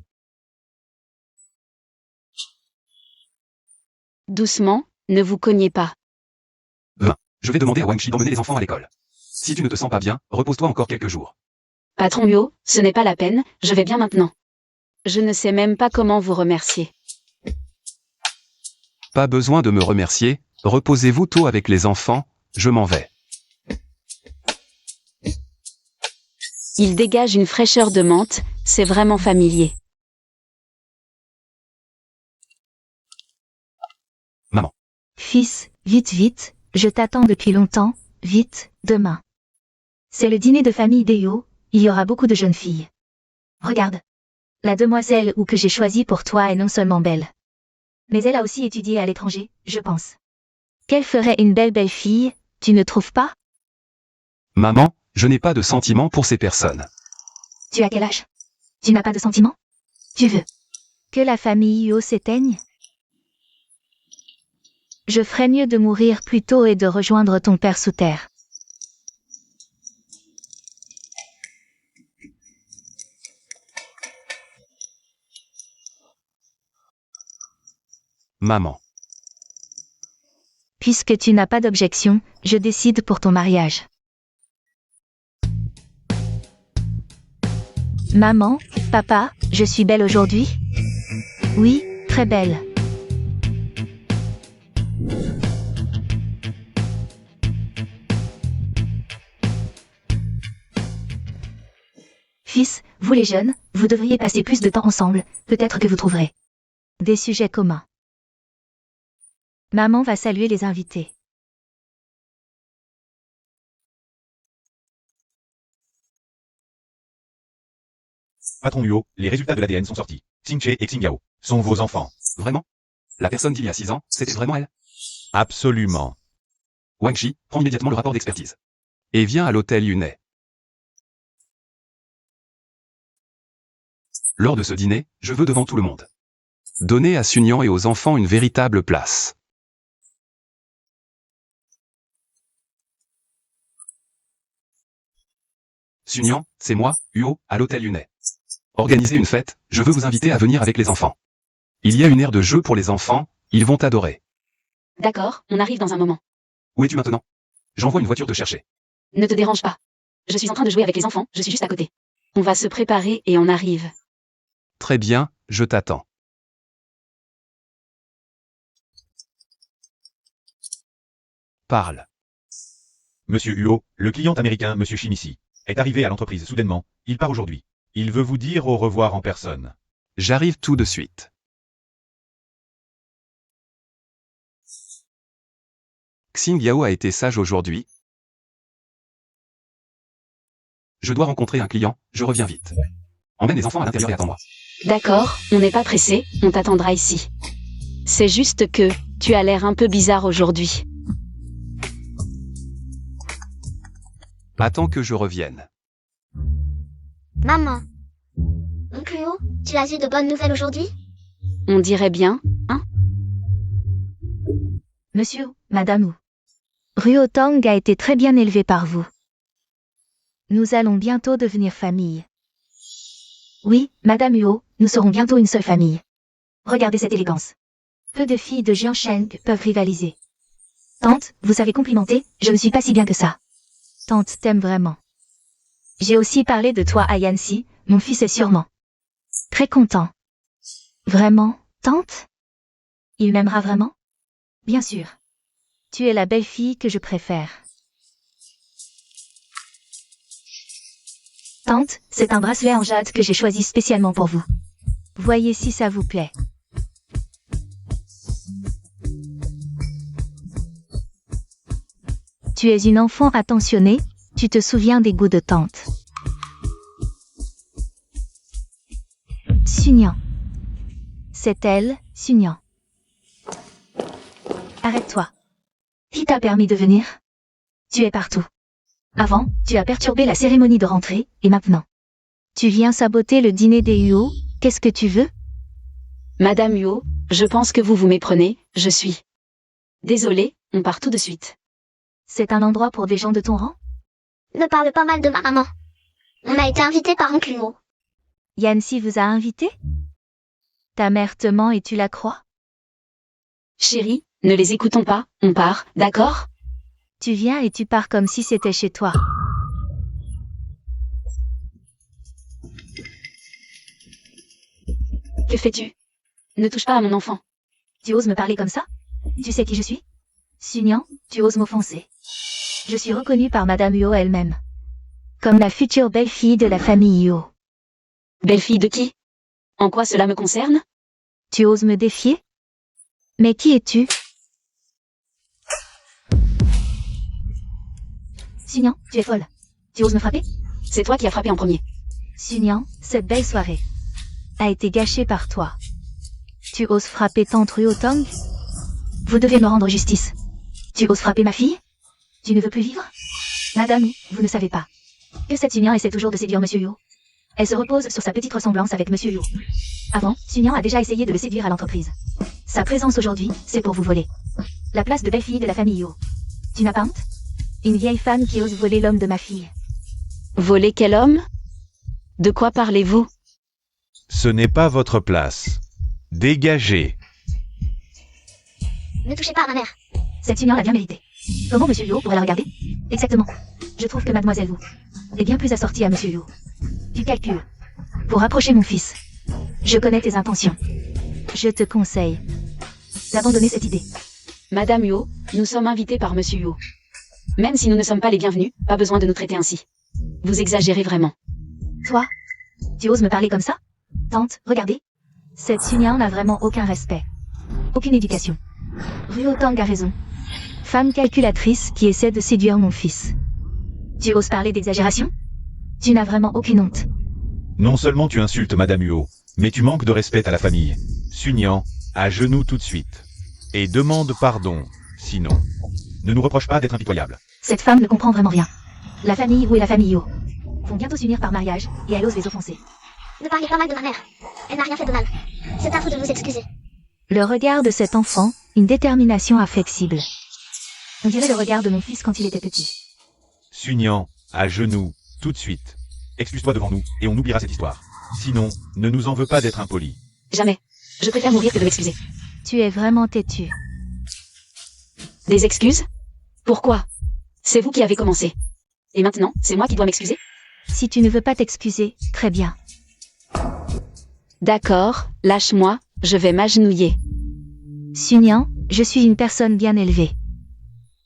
Doucement, ne vous cognez pas. Je vais demander à Wang Shi d'emmener les enfants à l'école. Si tu ne te sens pas bien, repose-toi encore quelques jours. Patron Bio, ce n'est pas la peine, je vais bien maintenant. Je ne sais même pas comment vous remercier. Pas besoin de me remercier, reposez-vous tôt avec les enfants, je m'en vais. Il dégage une fraîcheur de menthe, c'est vraiment familier. Maman. Fils, vite, je t'attends depuis longtemps, vite, demain. C'est le dîner de famille d'Eo, il y aura beaucoup de jeunes filles. Regarde. La demoiselle ou que j'ai choisie pour toi est non seulement belle. Mais elle a aussi étudié à l'étranger, je pense. Qu'elle ferait une belle fille, tu ne trouves pas? Maman, je n'ai pas de sentiments pour ces personnes. Tu as quel âge? Tu n'as pas de sentiments? Tu veux que la famille Io s'éteigne? Je ferais mieux de mourir plus tôt et de rejoindre ton père sous terre. Maman. Puisque tu n'as pas d'objection, je décide pour ton mariage. Maman, papa, je suis belle aujourd'hui? Oui, très belle. Fils, vous les jeunes, vous devriez passer plus de temps ensemble, peut-être que vous trouverez des sujets communs. Maman va saluer les invités. Patron Luo, les résultats de l'ADN sont sortis. Xingche et Xingyao sont vos enfants. Vraiment? La personne d'il y a 6 ans, c'était vraiment elle? Absolument. Wang Shi, prends immédiatement le rapport d'expertise. Et viens à l'hôtel Yunai. Lors de ce dîner, je veux devant tout le monde donner à Sunyan et aux enfants une véritable place. Sunyan, c'est moi, Huo, à l'hôtel Yunai. Organisez une fête, je veux vous inviter à venir avec les enfants. Il y a une aire de jeu pour les enfants, Ils vont t'adorer. D'accord, on arrive dans un moment. Où es-tu maintenant? J'envoie une voiture te chercher. Ne te dérange pas. Je suis en train de jouer avec les enfants, je suis juste à côté. On va se préparer et on arrive. Très bien, je t'attends. Parle. Monsieur Huo, le client américain, Monsieur Shimichi, est arrivé à l'entreprise soudainement. Il part aujourd'hui. Il veut vous dire au revoir en personne. J'arrive tout de suite. Xing Yao a été sage aujourd'hui. Je dois rencontrer un client, je reviens vite. Emmène les enfants à l'intérieur et attends-moi. D'accord, on n'est pas pressé, on t'attendra ici. C'est juste que, tu as l'air un peu bizarre aujourd'hui. Attends que je revienne. Maman. Oncle Huo, tu as eu de bonnes nouvelles aujourd'hui? On dirait bien, hein? Monsieur, Madame Wu. Ruo Tang a été très bien élevé par vous. Nous allons bientôt devenir famille. Oui, Madame Huo, nous serons bientôt une seule famille. Regardez cette élégance. Peu de filles de Jiangsheng peuvent rivaliser. Tante, vous avez complimenté, je ne suis pas si bien que ça. Tante t'aime vraiment. J'ai aussi parlé de toi à Yanxi, mon fils est sûrement très content. Vraiment, tante? Il m'aimera vraiment? Bien sûr. Tu es la belle fille que je préfère. Tante, c'est un bracelet en jade que j'ai choisi spécialement pour vous. Voyez si ça vous plaît. Tu es une enfant attentionnée, tu te souviens des goûts de tante. Sunyan. C'est elle, Sunyan. Arrête-toi. Qui t'a permis de venir? Tu es partout. Avant, tu as perturbé la cérémonie de rentrée, et maintenant? Tu viens saboter le dîner des Huo, qu'est-ce que tu veux? Madame Huo, je pense que vous vous méprenez, je suis. Désolée, on part tout de suite. C'est un endroit pour des gens de ton rang? Ne parle pas mal de ma maman. On a été invités par Oncle Huo. Yanxi vous a invité? Ta mère te ment et tu la crois? Chérie, ne les écoutons pas, on part, d'accord? Tu viens et tu pars comme si c'était chez toi. Que fais-tu? Ne touche pas à mon enfant. Tu oses me parler comme ça? Tu sais qui je suis? Sunyan, tu oses m'offenser. Je suis reconnue par Madame Huo elle-même. Comme la future belle-fille de la famille Huo. Belle-fille de qui? En quoi cela me concerne? Tu oses me défier? Mais qui es-tu? Sunyan, tu es folle. Tu oses me frapper? C'est toi qui as frappé en premier. Sunyan, cette belle soirée a été gâchée par toi. Tu oses frapper tante Ruo Tang? Vous devez me rendre justice. Tu oses frapper ma fille? Tu ne veux plus vivre? Madame, vous ne savez pas que cette Sunyan essaie toujours de séduire Monsieur Huo. Elle se repose sur sa petite ressemblance avec Monsieur Huo. Avant, Sunyan a déjà essayé de le séduire à l'entreprise. Sa présence aujourd'hui, c'est pour vous voler la place de belle-fille de la famille Huo. Tu n'as pas honte? Une vieille femme qui ose voler l'homme de ma fille. Voler quel homme? De quoi parlez-vous? Ce n'est pas votre place. Dégagez. Ne touchez pas à ma mère. Cette Sunyan l'a bien mérité. Comment Monsieur Huo pourrait la regarder? Exactement. Je trouve que Mademoiselle Wu est bien plus assortie à Monsieur Huo. Tu calcules. Pour rapprocher mon fils. Je connais tes intentions. Je te conseille d'abandonner cette idée. Madame Huo, nous sommes invités par Monsieur Huo. Même si nous ne sommes pas les bienvenus, pas besoin de nous traiter ainsi. Vous exagérez vraiment. Toi, tu oses me parler comme ça? Tante, regardez. Cette Sunyan n'a vraiment aucun respect. Aucune éducation. Ruo Tang a raison. Femme calculatrice qui essaie de séduire mon fils. Tu oses parler d'exagération? Tu n'as vraiment aucune honte. Non seulement tu insultes Madame Huo, mais tu manques de respect à la famille. Sunyan, à genoux tout de suite. Et demande pardon, sinon. Ne nous reproche pas d'être impitoyable. Cette femme ne comprend vraiment rien. La famille Wu et la famille Yo vont bientôt s'unir par mariage, et elle ose les offenser. Ne parlez pas mal de ma mère. Elle n'a rien fait de mal. C'est à vous de vous excuser. Le regard de cet enfant, une détermination inflexible. On dirait le regard de mon fils quand il était petit. Sunyan, à genoux, tout de suite. Excuse-toi devant nous, et on oubliera cette histoire. Sinon, ne nous en veux pas d'être impoli. Jamais. Je préfère mourir que de m'excuser. Tu es vraiment têtu. Des excuses? Pourquoi? C'est vous qui avez commencé. Et maintenant, c'est moi qui dois m'excuser? Si tu ne veux pas t'excuser, très bien. D'accord, lâche-moi, je vais m'agenouiller. Sunyan, je suis une personne bien élevée.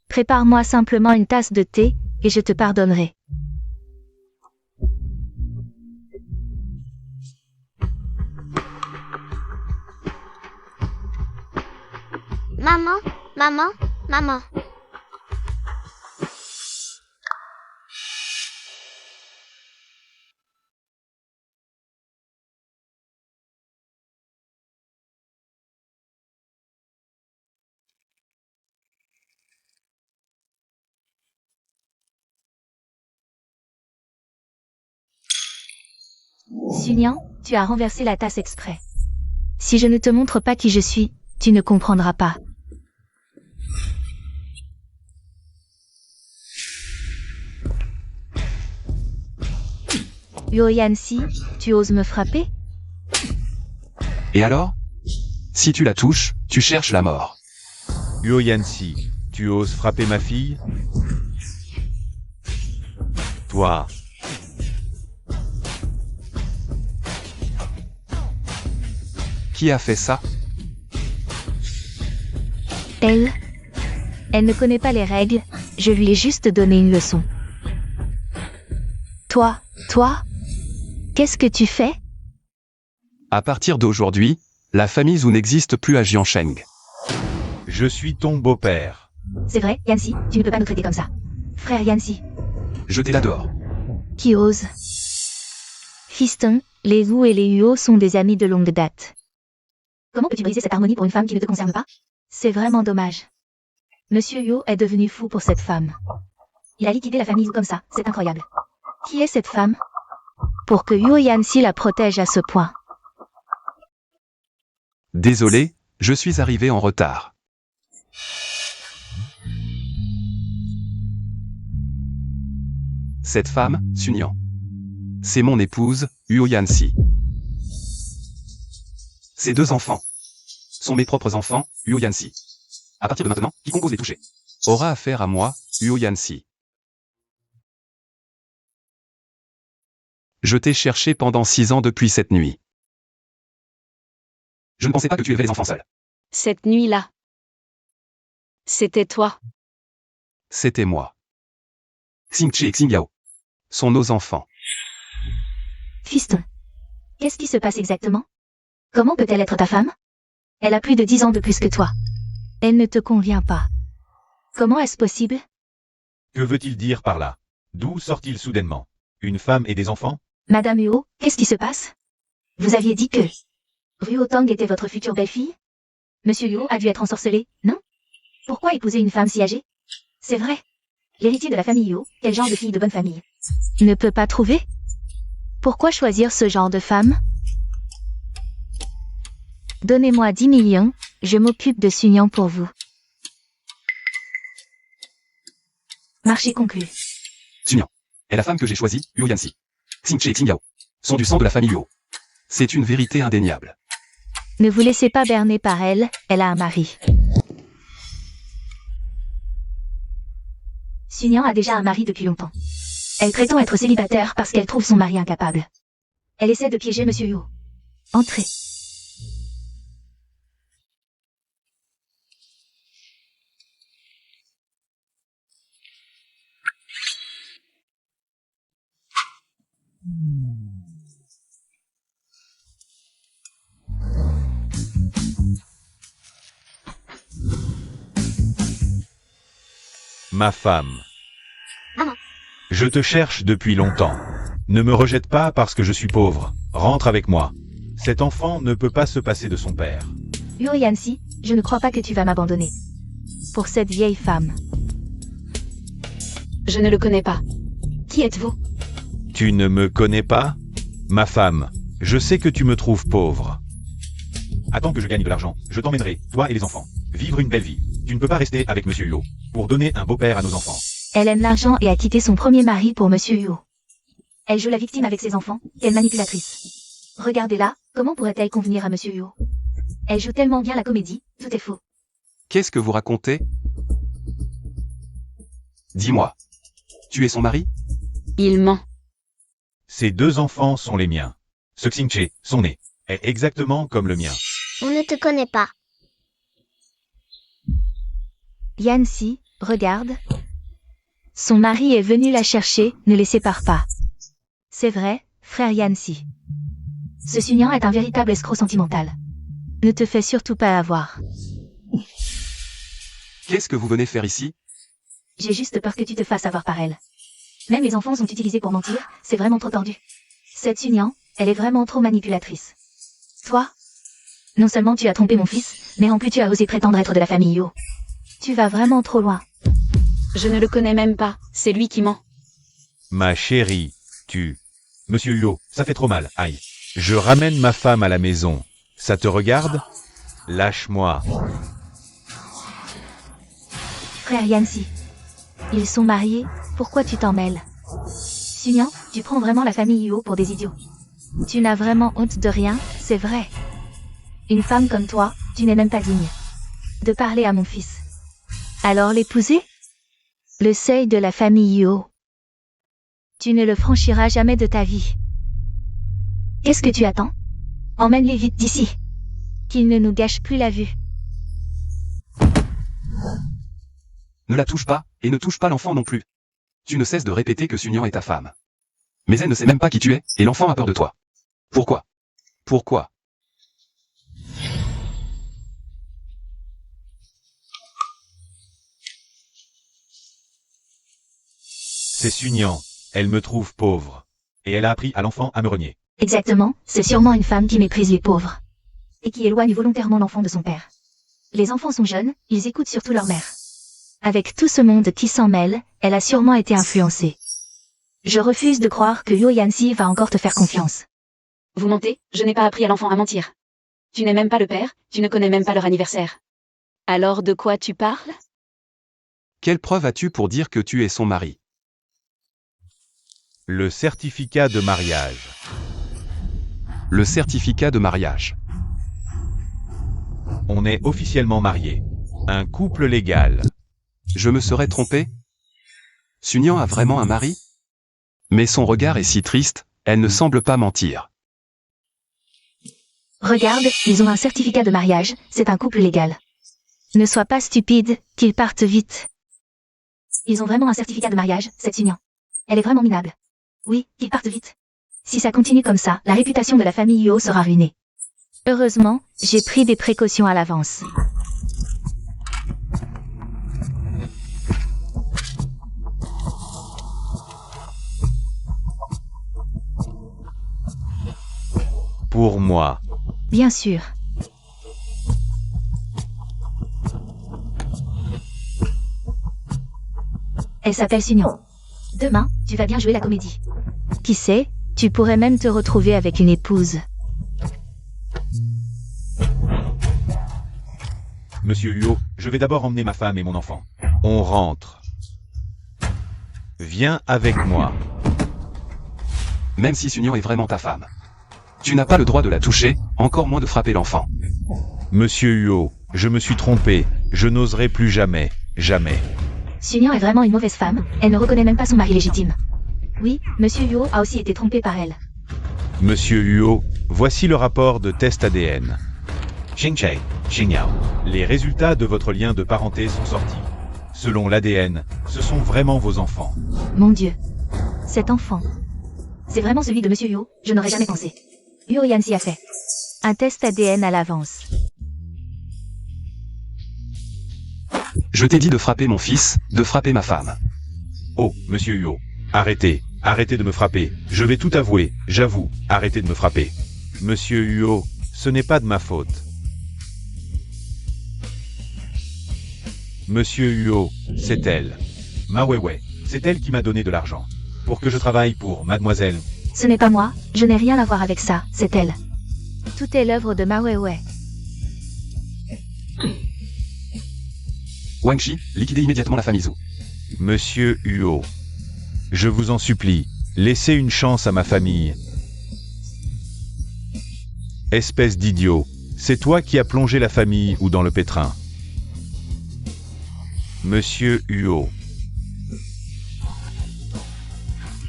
Prépare-moi simplement une tasse de thé, et je te pardonnerai. Maman, maman, maman. Sunyan, tu as renversé la tasse exprès. Si je ne te montre pas qui je suis, tu ne comprendras pas. Yo-Yancy, tu oses me frapper? Et alors? Si tu la touches, tu cherches la mort. Yo-Yancy, tu oses frapper ma fille? Toi. Qui a fait ça? Elle ne connaît pas les règles, je lui ai juste donné une leçon. Toi, qu'est-ce que tu fais? À partir d'aujourd'hui, la famille Zhu n'existe plus à Jiansheng. Je suis ton beau-père. C'est vrai, Yancy, tu ne peux pas nous traiter comme ça. Frère Yancy, Jetez-la dehors. qui ose? Fiston, les Zhu et les Huo sont des amis de longue date. Comment peux-tu briser cette harmonie pour une femme qui ne te concerne pas? C'est vraiment dommage. Monsieur Yo est devenu fou pour cette femme. Il a liquidé la famille Zhu comme ça, c'est incroyable. Qui est cette femme? Pour que Yo-Yancy la protège à ce point. Désolé, je suis arrivé en retard. Cette femme, Sunyan. C'est mon épouse, Yo-Yancy. Ces deux enfants sont mes propres enfants, Yo-Yancy. À partir de maintenant, quiconque ose les toucher aura affaire à moi, Yo-Yancy. Je t'ai cherché pendant 6 ans depuis cette nuit. Je ne pensais pas que tu élevais les enfants seuls. Cette nuit-là. C'était toi. C'était moi. Xingchi et Xingyao sont nos enfants. Fiston, qu'est-ce qui se passe exactement? Comment peut-elle être ta femme? Elle a plus de 10 ans de plus que toi. Elle ne te convient pas. Comment est-ce possible? Que veut-il dire par là? D'où sort-il soudainement? Une femme et des enfants? Madame Huo, qu'est-ce qui se passe? Vous aviez dit que Ruo Tang était votre future belle-fille? Monsieur Huo a dû être ensorcelé, non? Pourquoi épouser une femme si âgée? C'est vrai. L'héritier de la famille Huo, quel genre de fille de bonne famille? Ne peut pas trouver? Pourquoi choisir ce genre de femme? Donnez-moi 10 millions, je m'occupe de Sunyan pour vous. Marché conclu. Sunyan est la femme que j'ai choisie, Yo-Yancy. Xingchi et Xingyao sont du sang de la famille Huo. C'est une vérité indéniable. Ne vous laissez pas berner par elle, elle a un mari. Sunyan a déjà un mari depuis longtemps. Elle prétend être célibataire parce qu'elle trouve son mari incapable. Elle essaie de piéger Monsieur Huo. Entrez. Ma femme. Maman. Je te cherche depuis longtemps. Ne me rejette pas parce que je suis pauvre. Rentre avec moi. Cet enfant ne peut pas se passer de son père. Yo-Yancy, je ne crois pas que tu vas m'abandonner. Pour cette vieille femme. Je ne le connais pas. Qui êtes-vous? Tu ne me connais pas? Ma femme, je sais que tu me trouves pauvre. Attends que je gagne de l'argent, je t'emmènerai, toi et les enfants, vivre une belle vie. Tu ne peux pas rester avec Monsieur Huo, pour donner un beau-père à nos enfants. Elle aime l'argent et a quitté son premier mari pour Monsieur Huo. Elle joue la victime avec ses enfants, quelle manipulatrice. Regardez-la, comment pourrait-elle convenir à Monsieur Huo? Elle joue tellement bien la comédie, tout est faux. Qu'est-ce que vous racontez? Dis-moi. Tu es son mari? Il ment. Ces 2 enfants sont les miens. Ce Xingche, son nez, est exactement comme le mien. On ne te connaît pas. Yancy, regarde. Son mari est venu la chercher, ne les sépare pas. C'est vrai, frère Yancy. Ce Sunyan est un véritable escroc sentimental. Ne te fais surtout pas avoir. Qu'est-ce que vous venez faire ici? J'ai juste peur que tu te fasses avoir par elle. Même les enfants sont utilisés pour mentir, c'est vraiment trop tordu. Cette Sunyan, elle est vraiment trop manipulatrice. Toi? Non seulement tu as trompé mon fils, mais en plus tu as osé prétendre être de la famille Yo. Tu vas vraiment trop loin. Je ne le connais même pas, c'est lui qui ment. Ma chérie, Monsieur Huo, ça fait trop mal, aïe. Je ramène ma femme à la maison. Ça te regarde? Lâche-moi. Frère Yancy. Ils sont mariés, pourquoi tu t'en mêles? Sunyan, tu prends vraiment la famille Yo pour des idiots. Tu n'as vraiment honte de rien, c'est vrai. Une femme comme toi, tu n'es même pas digne de parler à mon fils. Alors l'épouser? Le seuil de la famille Yo. Tu ne le franchiras jamais de ta vie. Qu'est-ce que tu attends? Emmène-les vite d'ici. Qu'ils ne nous gâchent plus la vue. Ne la touche pas, et ne touche pas l'enfant non plus. Tu ne cesses de répéter que Sunyan est ta femme. Mais elle ne sait même pas qui tu es, et l'enfant a peur de toi. Pourquoi? Pourquoi? C'est Sunyan. Elle me trouve pauvre. Et elle a appris à l'enfant à me renier. Exactement, c'est sûrement une femme qui méprise les pauvres. Et qui éloigne volontairement l'enfant de son père. Les enfants sont jeunes, ils écoutent surtout leur mère. Avec tout ce monde qui s'en mêle, elle a sûrement été influencée. Je refuse de croire que Yo Yancy va encore te faire confiance. Vous mentez, je n'ai pas appris à l'enfant à mentir. Tu n'es même pas le père, tu ne connais même pas leur anniversaire. Alors de quoi tu parles? Quelle preuve as-tu pour dire que tu es son mari? Le certificat de mariage. Le certificat de mariage. On est officiellement mariés. Un couple légal. Je me serais trompé? Sunyan a vraiment un mari? Mais son regard est si triste, elle ne semble pas mentir. Regarde, ils ont un certificat de mariage, c'est un couple légal. Ne sois pas stupide, qu'ils partent vite. Ils ont vraiment un certificat de mariage, cette union. Elle est vraiment minable. Oui, qu'ils partent vite. Si ça continue comme ça, la réputation de la famille Yo sera ruinée. Heureusement, j'ai pris des précautions à l'avance. Pour moi. Bien sûr. Elle s'appelle Sunyan. Demain, tu vas bien jouer la comédie. Qui sait, tu pourrais même te retrouver avec une épouse. Monsieur Huo, je vais d'abord emmener ma femme et mon enfant. On rentre. Viens avec moi. Même si Sunyan est vraiment ta femme. Tu n'as pas le droit de la toucher, encore moins de frapper l'enfant. Monsieur Huo, je me suis trompé. Je n'oserai plus jamais. Jamais. Sunyan est vraiment une mauvaise femme, elle ne reconnaît même pas son mari légitime. Oui, Monsieur Huo a aussi été trompé par elle. Monsieur Huo, voici le rapport de test ADN. Xingche, Xingyao. Les résultats de votre lien de parenté sont sortis. Selon l'ADN, ce sont vraiment vos enfants. Mon Dieu. Cet enfant. C'est vraiment celui de Monsieur Huo, je n'aurais jamais pensé. Huo Yancy a fait un test ADN à l'avance. Je t'ai dit de frapper mon fils, de frapper ma femme. Oh, Monsieur Huo, arrêtez, arrêtez de me frapper. Je vais tout avouer, j'avoue, arrêtez de me frapper. Monsieur Huo, ce n'est pas de ma faute. Monsieur Huo, c'est elle. Ma Weiwei, c'est elle qui m'a donné de l'argent. Pour que je travaille pour mademoiselle. Ce n'est pas moi, je n'ai rien à voir avec ça, c'est elle. Tout est l'œuvre de Ma Weiwei. Wang Shi, liquidez immédiatement la famille Zhou. Monsieur Huo, je vous en supplie, laissez une chance à ma famille. Espèce d'idiot, C'est toi qui as plongé la famille ou dans le pétrin. Monsieur Huot.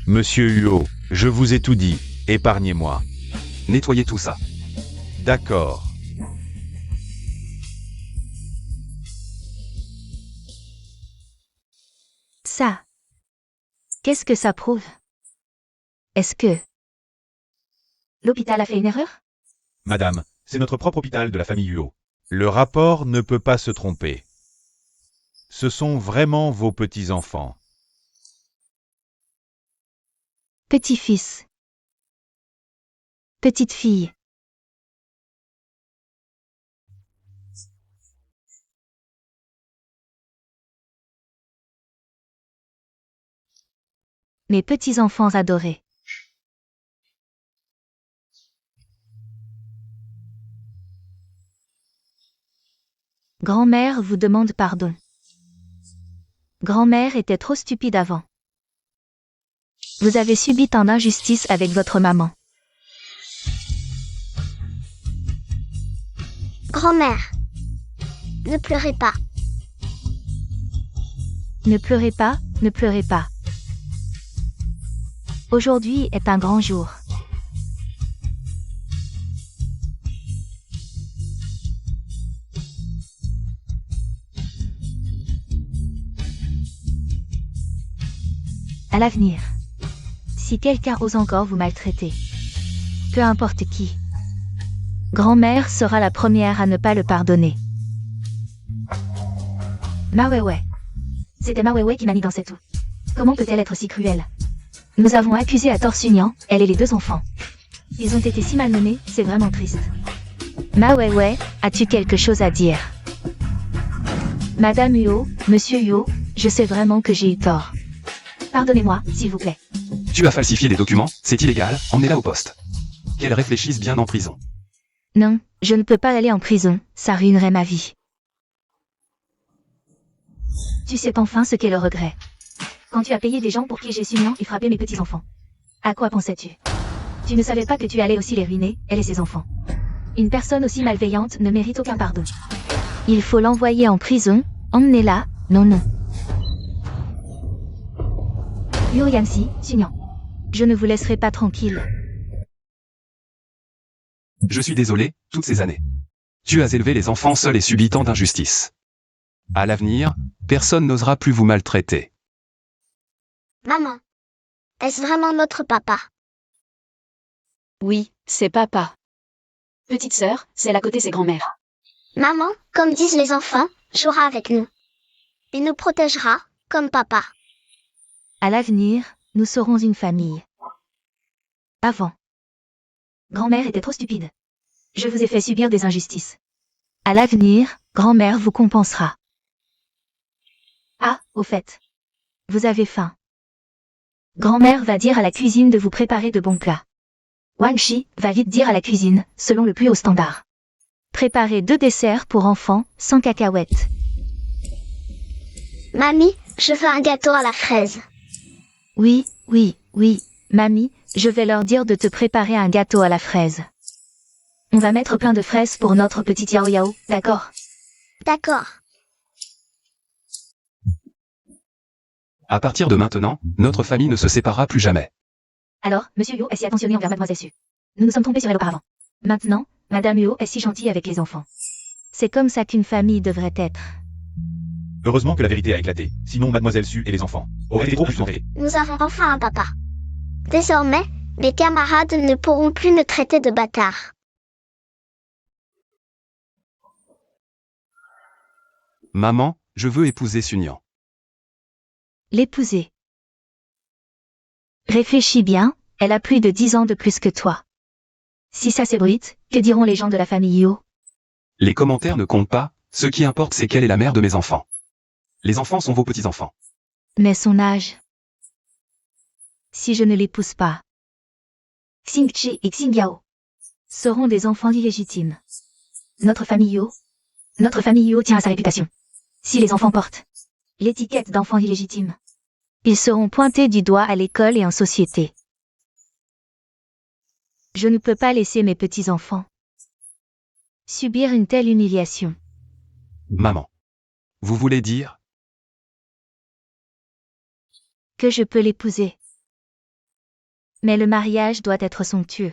Monsieur Huot, je vous ai tout dit, épargnez-moi. Nettoyez tout ça. D'accord. Ça. Qu'est-ce que ça prouve? Est-ce que l'hôpital a fait une erreur? Madame, c'est notre propre hôpital de la famille Huot. Le rapport ne peut pas se tromper. Ce sont vraiment vos petits-enfants. Petit-fils. Petite-fille. Mes petits-enfants adorés. Grand-mère vous demande pardon. Grand-mère était trop stupide avant. Vous avez subi tant d'injustice avec votre maman. Grand-mère, ne pleurez pas. Ne pleurez pas, ne pleurez pas. Aujourd'hui est un grand jour. À l'avenir, si quelqu'un ose encore vous maltraiter, peu importe qui, grand-mère sera la première à ne pas le pardonner. Mawewe. C'était Mawewe qui manigançait tout. Comment peut-elle être si cruelle? Nous avons accusé à tort Sunyan, elle et les 2 enfants. Ils ont été si malmenés, c'est vraiment triste. Mawewe, as-tu quelque chose à dire? Madame Huot, Monsieur Huot, je sais vraiment que j'ai eu tort. Pardonnez-moi, s'il vous plaît. Tu as falsifié des documents, c'est illégal, emmenez-la au poste. Qu'elle réfléchisse bien en prison. Non, je ne peux pas aller en prison, ça ruinerait ma vie. Tu sais enfin ce qu'est le regret. Quand tu as payé des gens pour piéger Sunyan et frapper mes petits-enfants. À quoi pensais-tu? Tu ne savais pas que tu allais aussi les ruiner, elle et ses enfants. Une personne aussi malveillante ne mérite aucun pardon. Il faut l'envoyer en prison, emmenez-la, non. Yo Yansi, Sunyan. Je ne vous laisserai pas tranquille. Je suis désolé, toutes ces années. Tu as élevé les enfants seuls et subi tant d'injustice. À l'avenir, personne n'osera plus vous maltraiter. Maman, est-ce vraiment notre papa? Oui, c'est papa. Petite sœur, celle à côté c'est grand-mère. Maman, comme disent les enfants, jouera avec nous. Il nous protégera, comme papa. À l'avenir, nous serons une famille. Avant. Grand-mère était trop stupide. Je vous ai fait subir des injustices. À l'avenir, grand-mère vous compensera. Ah, au fait. Vous avez faim. Grand-mère va dire à la cuisine de vous préparer de bons plats. Wang Shi va vite dire à la cuisine, selon le plus haut standard. Préparez 2 desserts pour enfants, sans cacahuètes. Mamie, je veux un gâteau à la fraise. Oui, mamie, je vais leur dire de te préparer un gâteau à la fraise. On va mettre plein de fraises pour notre petit Yao Yao, d'accord? D'accord. À partir de maintenant, notre famille ne se séparera plus jamais. Alors, Monsieur Huot est si attentionné envers Mademoiselle Su. Nous nous sommes trompés sur elle auparavant. Maintenant, Madame Huot est si gentille avec les enfants. C'est comme ça qu'une famille devrait être. Heureusement que la vérité a éclaté, sinon Mademoiselle Su et les enfants auraient été trop frustrés. Nous avons enfin un papa. Désormais, mes camarades ne pourront plus nous traiter de bâtards. Maman, je veux épouser Sunyan. L'épouser. Réfléchis bien, elle a plus de 10 ans de plus que toi. Si ça s'ébruite, que diront les gens de la famille Huot? Les commentaires ne comptent pas, ce qui importe c'est qu'elle est la mère de mes enfants. Les enfants sont vos petits-enfants. Mais son âge. Si je ne l'épouse pas, Xingchi et Xingyao seront des enfants illégitimes. Notre famille Huot tient à sa réputation. Si les enfants portent l'étiquette d'enfants illégitimes, ils seront pointés du doigt à l'école et en société. Je ne peux pas laisser mes petits-enfants Subir une telle humiliation. Maman. Vous voulez dire? Que je peux l'épouser. Mais le mariage doit être somptueux.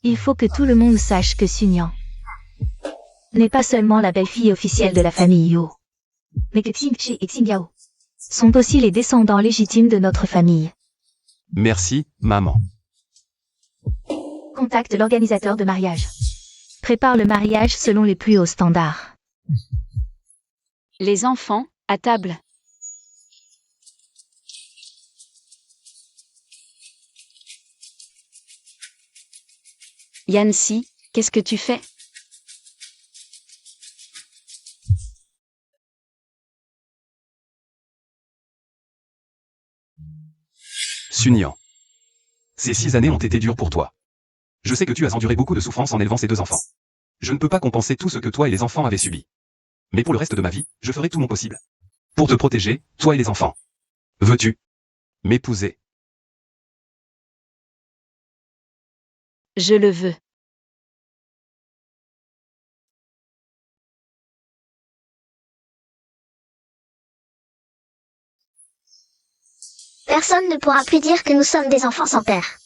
Il faut que tout le monde sache que Sunyan n'est pas seulement la belle-fille officielle de la famille Yo, mais que Xingchi et Xingyao sont aussi les descendants légitimes de notre famille. Merci, maman. Contacte l'organisateur de mariage. Prépare le mariage selon les plus hauts standards. Les enfants, à table. Yancy, qu'est-ce que tu fais? Sunyan. Ces 6 années ont été dures pour toi. Je sais que tu as enduré beaucoup de souffrance en élevant ces 2 enfants. Je ne peux pas compenser tout ce que toi et les enfants avez subi. Mais pour le reste de ma vie, je ferai tout mon possible. Pour te protéger, toi et les enfants. Veux-tu m'épouser? Je le veux. Personne ne pourra plus dire que nous sommes des enfants sans père.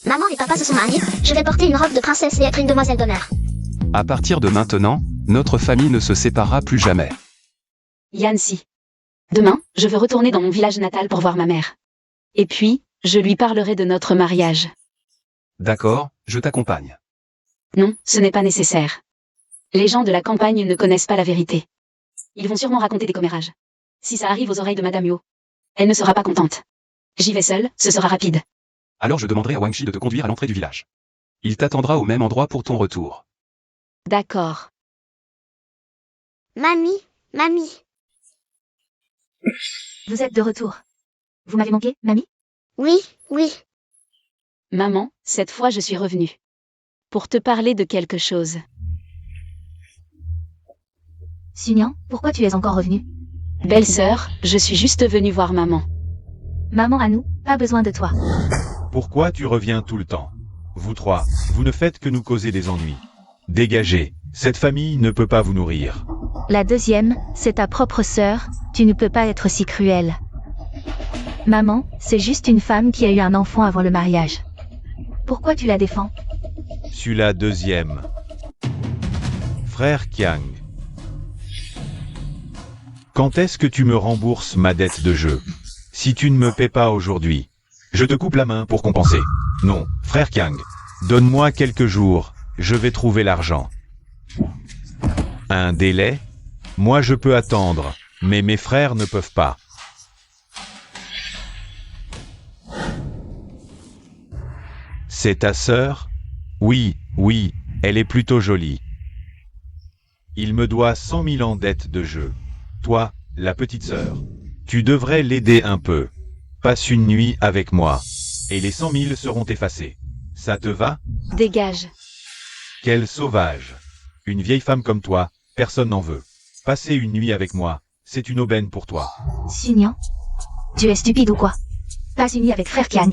Maman et papa se sont mariés, je vais porter une robe de princesse et être une demoiselle d'honneur. À partir de maintenant, notre famille ne se séparera plus jamais. Yancy. Demain, je veux retourner dans mon village natal pour voir ma mère. Et puis, je lui parlerai de notre mariage. D'accord, je t'accompagne. Non, ce n'est pas nécessaire. Les gens de la campagne ne connaissent pas la vérité. Ils vont sûrement raconter des commérages. Si ça arrive aux oreilles de Madame Yo, elle ne sera pas contente. J'y vais seule, ce sera rapide. Alors je demanderai à Wang Shi de te conduire à l'entrée du village. Il t'attendra au même endroit pour ton retour. D'accord. Mamie. Vous êtes de retour. Vous m'avez manqué, mamie? Oui. Maman, cette fois je suis revenue. Pour te parler de quelque chose. Sunyan, pourquoi tu es encore revenue? Belle-sœur, je suis juste venue voir maman. Maman à nous, pas besoin de toi. Pourquoi tu reviens tout le temps? Vous 3, vous ne faites que nous causer des ennuis. Dégagez, cette famille ne peut pas vous nourrir. La deuxième, c'est ta propre sœur, tu ne peux pas être si cruelle. Maman, c'est juste une femme qui a eu un enfant avant le mariage. Pourquoi tu la défends? Suis la deuxième. Frère Kiang. Quand est-ce que tu me rembourses ma dette de jeu? Si tu ne me paies pas aujourd'hui, je te coupe la main pour compenser. Non, frère Kiang, donne-moi quelques jours, je vais trouver l'argent. Un délai? Moi je peux attendre, mais mes frères ne peuvent pas. C'est ta sœur? Oui, elle est plutôt jolie. Il me doit 100 000 en dette de jeu. Toi, la petite sœur, tu devrais l'aider un peu. Passe une nuit avec moi, et les 100 000 seront effacés. Ça te va? Dégage. Quel sauvage! Une vieille femme comme toi, personne n'en veut. Passer une nuit avec moi, c'est une aubaine pour toi. Sunyan, tu es stupide ou quoi? Passe une nuit avec frère Kiang.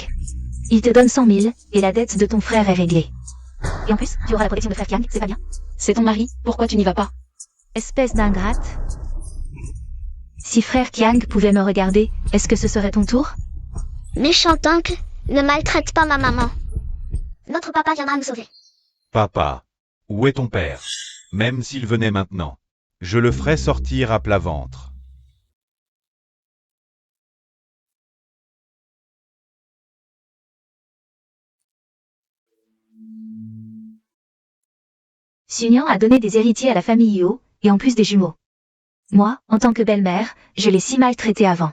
Il te donne 100 000, et la dette de ton frère est réglée. Et en plus, tu auras la protection de frère Kiang, c'est pas bien? C'est ton mari, pourquoi tu n'y vas pas? Espèce d'ingrate. Si frère Kiang pouvait me regarder, est-ce que ce serait ton tour? Méchant oncle, ne maltraite pas ma maman. Notre papa viendra nous sauver. Papa, où est ton père? Même s'il venait maintenant, je le ferais sortir à plat ventre. Sunyan a donné des héritiers à la famille Yo, et en plus des jumeaux. Moi, en tant que belle-mère, je l'ai si maltraité avant.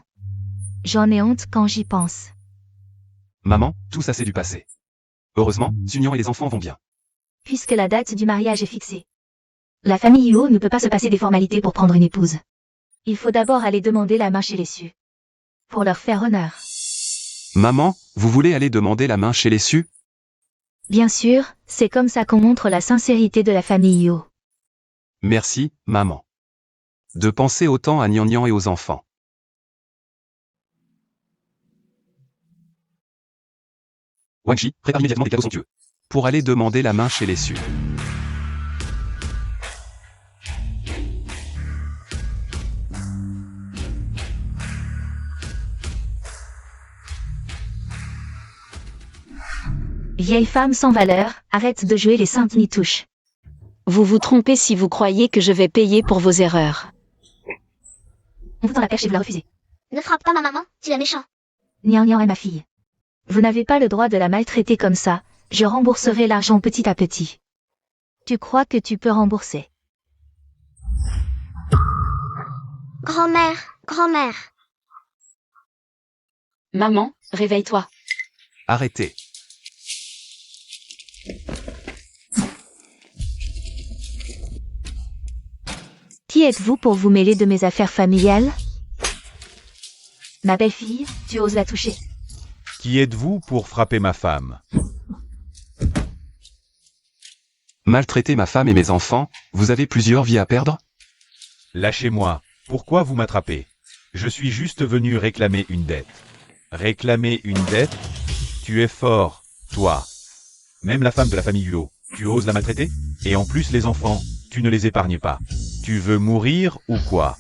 J'en ai honte quand j'y pense. Maman, tout ça c'est du passé. Heureusement, Sunyan et les enfants vont bien. Puisque la date du mariage est fixée. La famille Yo ne peut pas se passer des formalités pour prendre une épouse. Il faut d'abord aller demander la main chez les Su. Pour leur faire honneur. Maman, vous voulez aller demander la main chez les Su? Bien sûr, c'est comme ça qu'on montre la sincérité de la famille Yo. Merci, maman. De penser autant à Nyan et aux enfants. Wang Shi, prépare immédiatement des cadeaux somptueux. pour aller demander la main chez les Sud. Vieille femme sans valeur, arrête de jouer les saintes nitouches. Vous vous trompez si vous croyez que je vais payer pour vos erreurs. On vous tend la perche et vous la refusez. Ne frappe pas ma maman, tu es méchant. Nian Nian est ma fille. Vous n'avez pas le droit de la maltraiter comme ça, je rembourserai l'argent petit à petit. Tu crois que tu peux rembourser? Grand-mère, grand-mère. Maman, réveille-toi. Arrêtez. Qui êtes-vous pour vous mêler de mes affaires familiales? Ma belle-fille, tu oses la toucher. Qui êtes-vous pour frapper ma femme? Maltraiter ma femme et mes enfants, vous avez plusieurs vies à perdre? Lâchez-moi. Pourquoi vous m'attrapez? Je suis juste venu réclamer une dette. Réclamer une dette? Tu es fort, toi. Même la femme de la famille Huo, tu oses la maltraiter? Et en plus les enfants, tu ne les épargnes pas. Tu veux mourir ou quoi?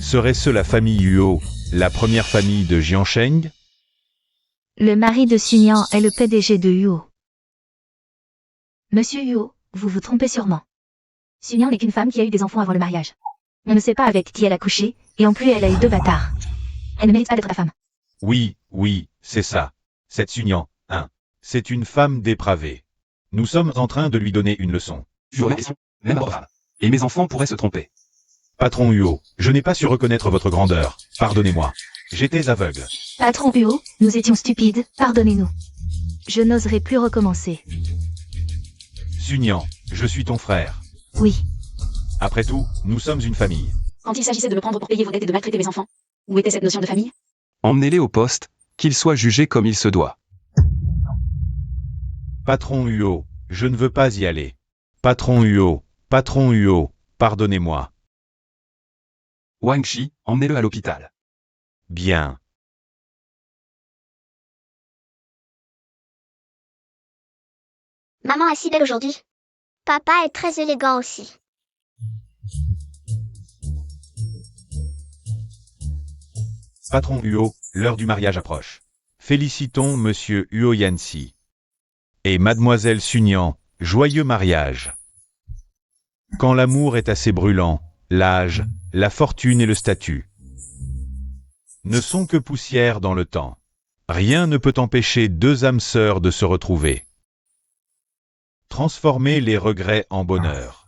Serait-ce la famille Huo, la première famille de Jiansheng? Le mari de Sunyan est le PDG de Huo. Monsieur Huo, vous vous trompez sûrement. Sunyan n'est qu'une femme qui a eu des enfants avant le mariage. On ne sait pas avec qui elle a couché, et en plus elle a eu 2 bâtards. Elle ne mérite pas d'être ta femme. Oui, c'est ça. Cette Sunyan, hein. C'est une femme dépravée. Nous sommes en train de lui donner une leçon. Je remets question, même à femme. Et mes enfants pourraient se tromper. Patron Huo, je n'ai pas su reconnaître votre grandeur. Pardonnez-moi. J'étais aveugle. Patron Huo, nous étions stupides, pardonnez-nous. Je n'oserai plus recommencer. Sunyan, je suis ton frère. Oui. Après tout, nous sommes une famille. Quand il s'agissait de me prendre pour payer vos dettes et de maltraiter mes enfants, où était cette notion de famille? Emmenez-les au poste, qu'ils soient jugés comme il se doit. Patron Huo, je ne veux pas y aller. Patron Huo, pardonnez-moi. Wang Shi, emmenez-le à l'hôpital. Bien. Maman est si belle aujourd'hui. Papa est très élégant aussi. Patron Huo, l'heure du mariage approche. Félicitons Monsieur Huo Yanxi. Et Mademoiselle Sunyan, joyeux mariage. Quand l'amour est assez brûlant, l'âge, la fortune et le statut ne sont que poussière dans le temps. Rien ne peut empêcher 2 âmes sœurs de se retrouver. Transformer les regrets en bonheur.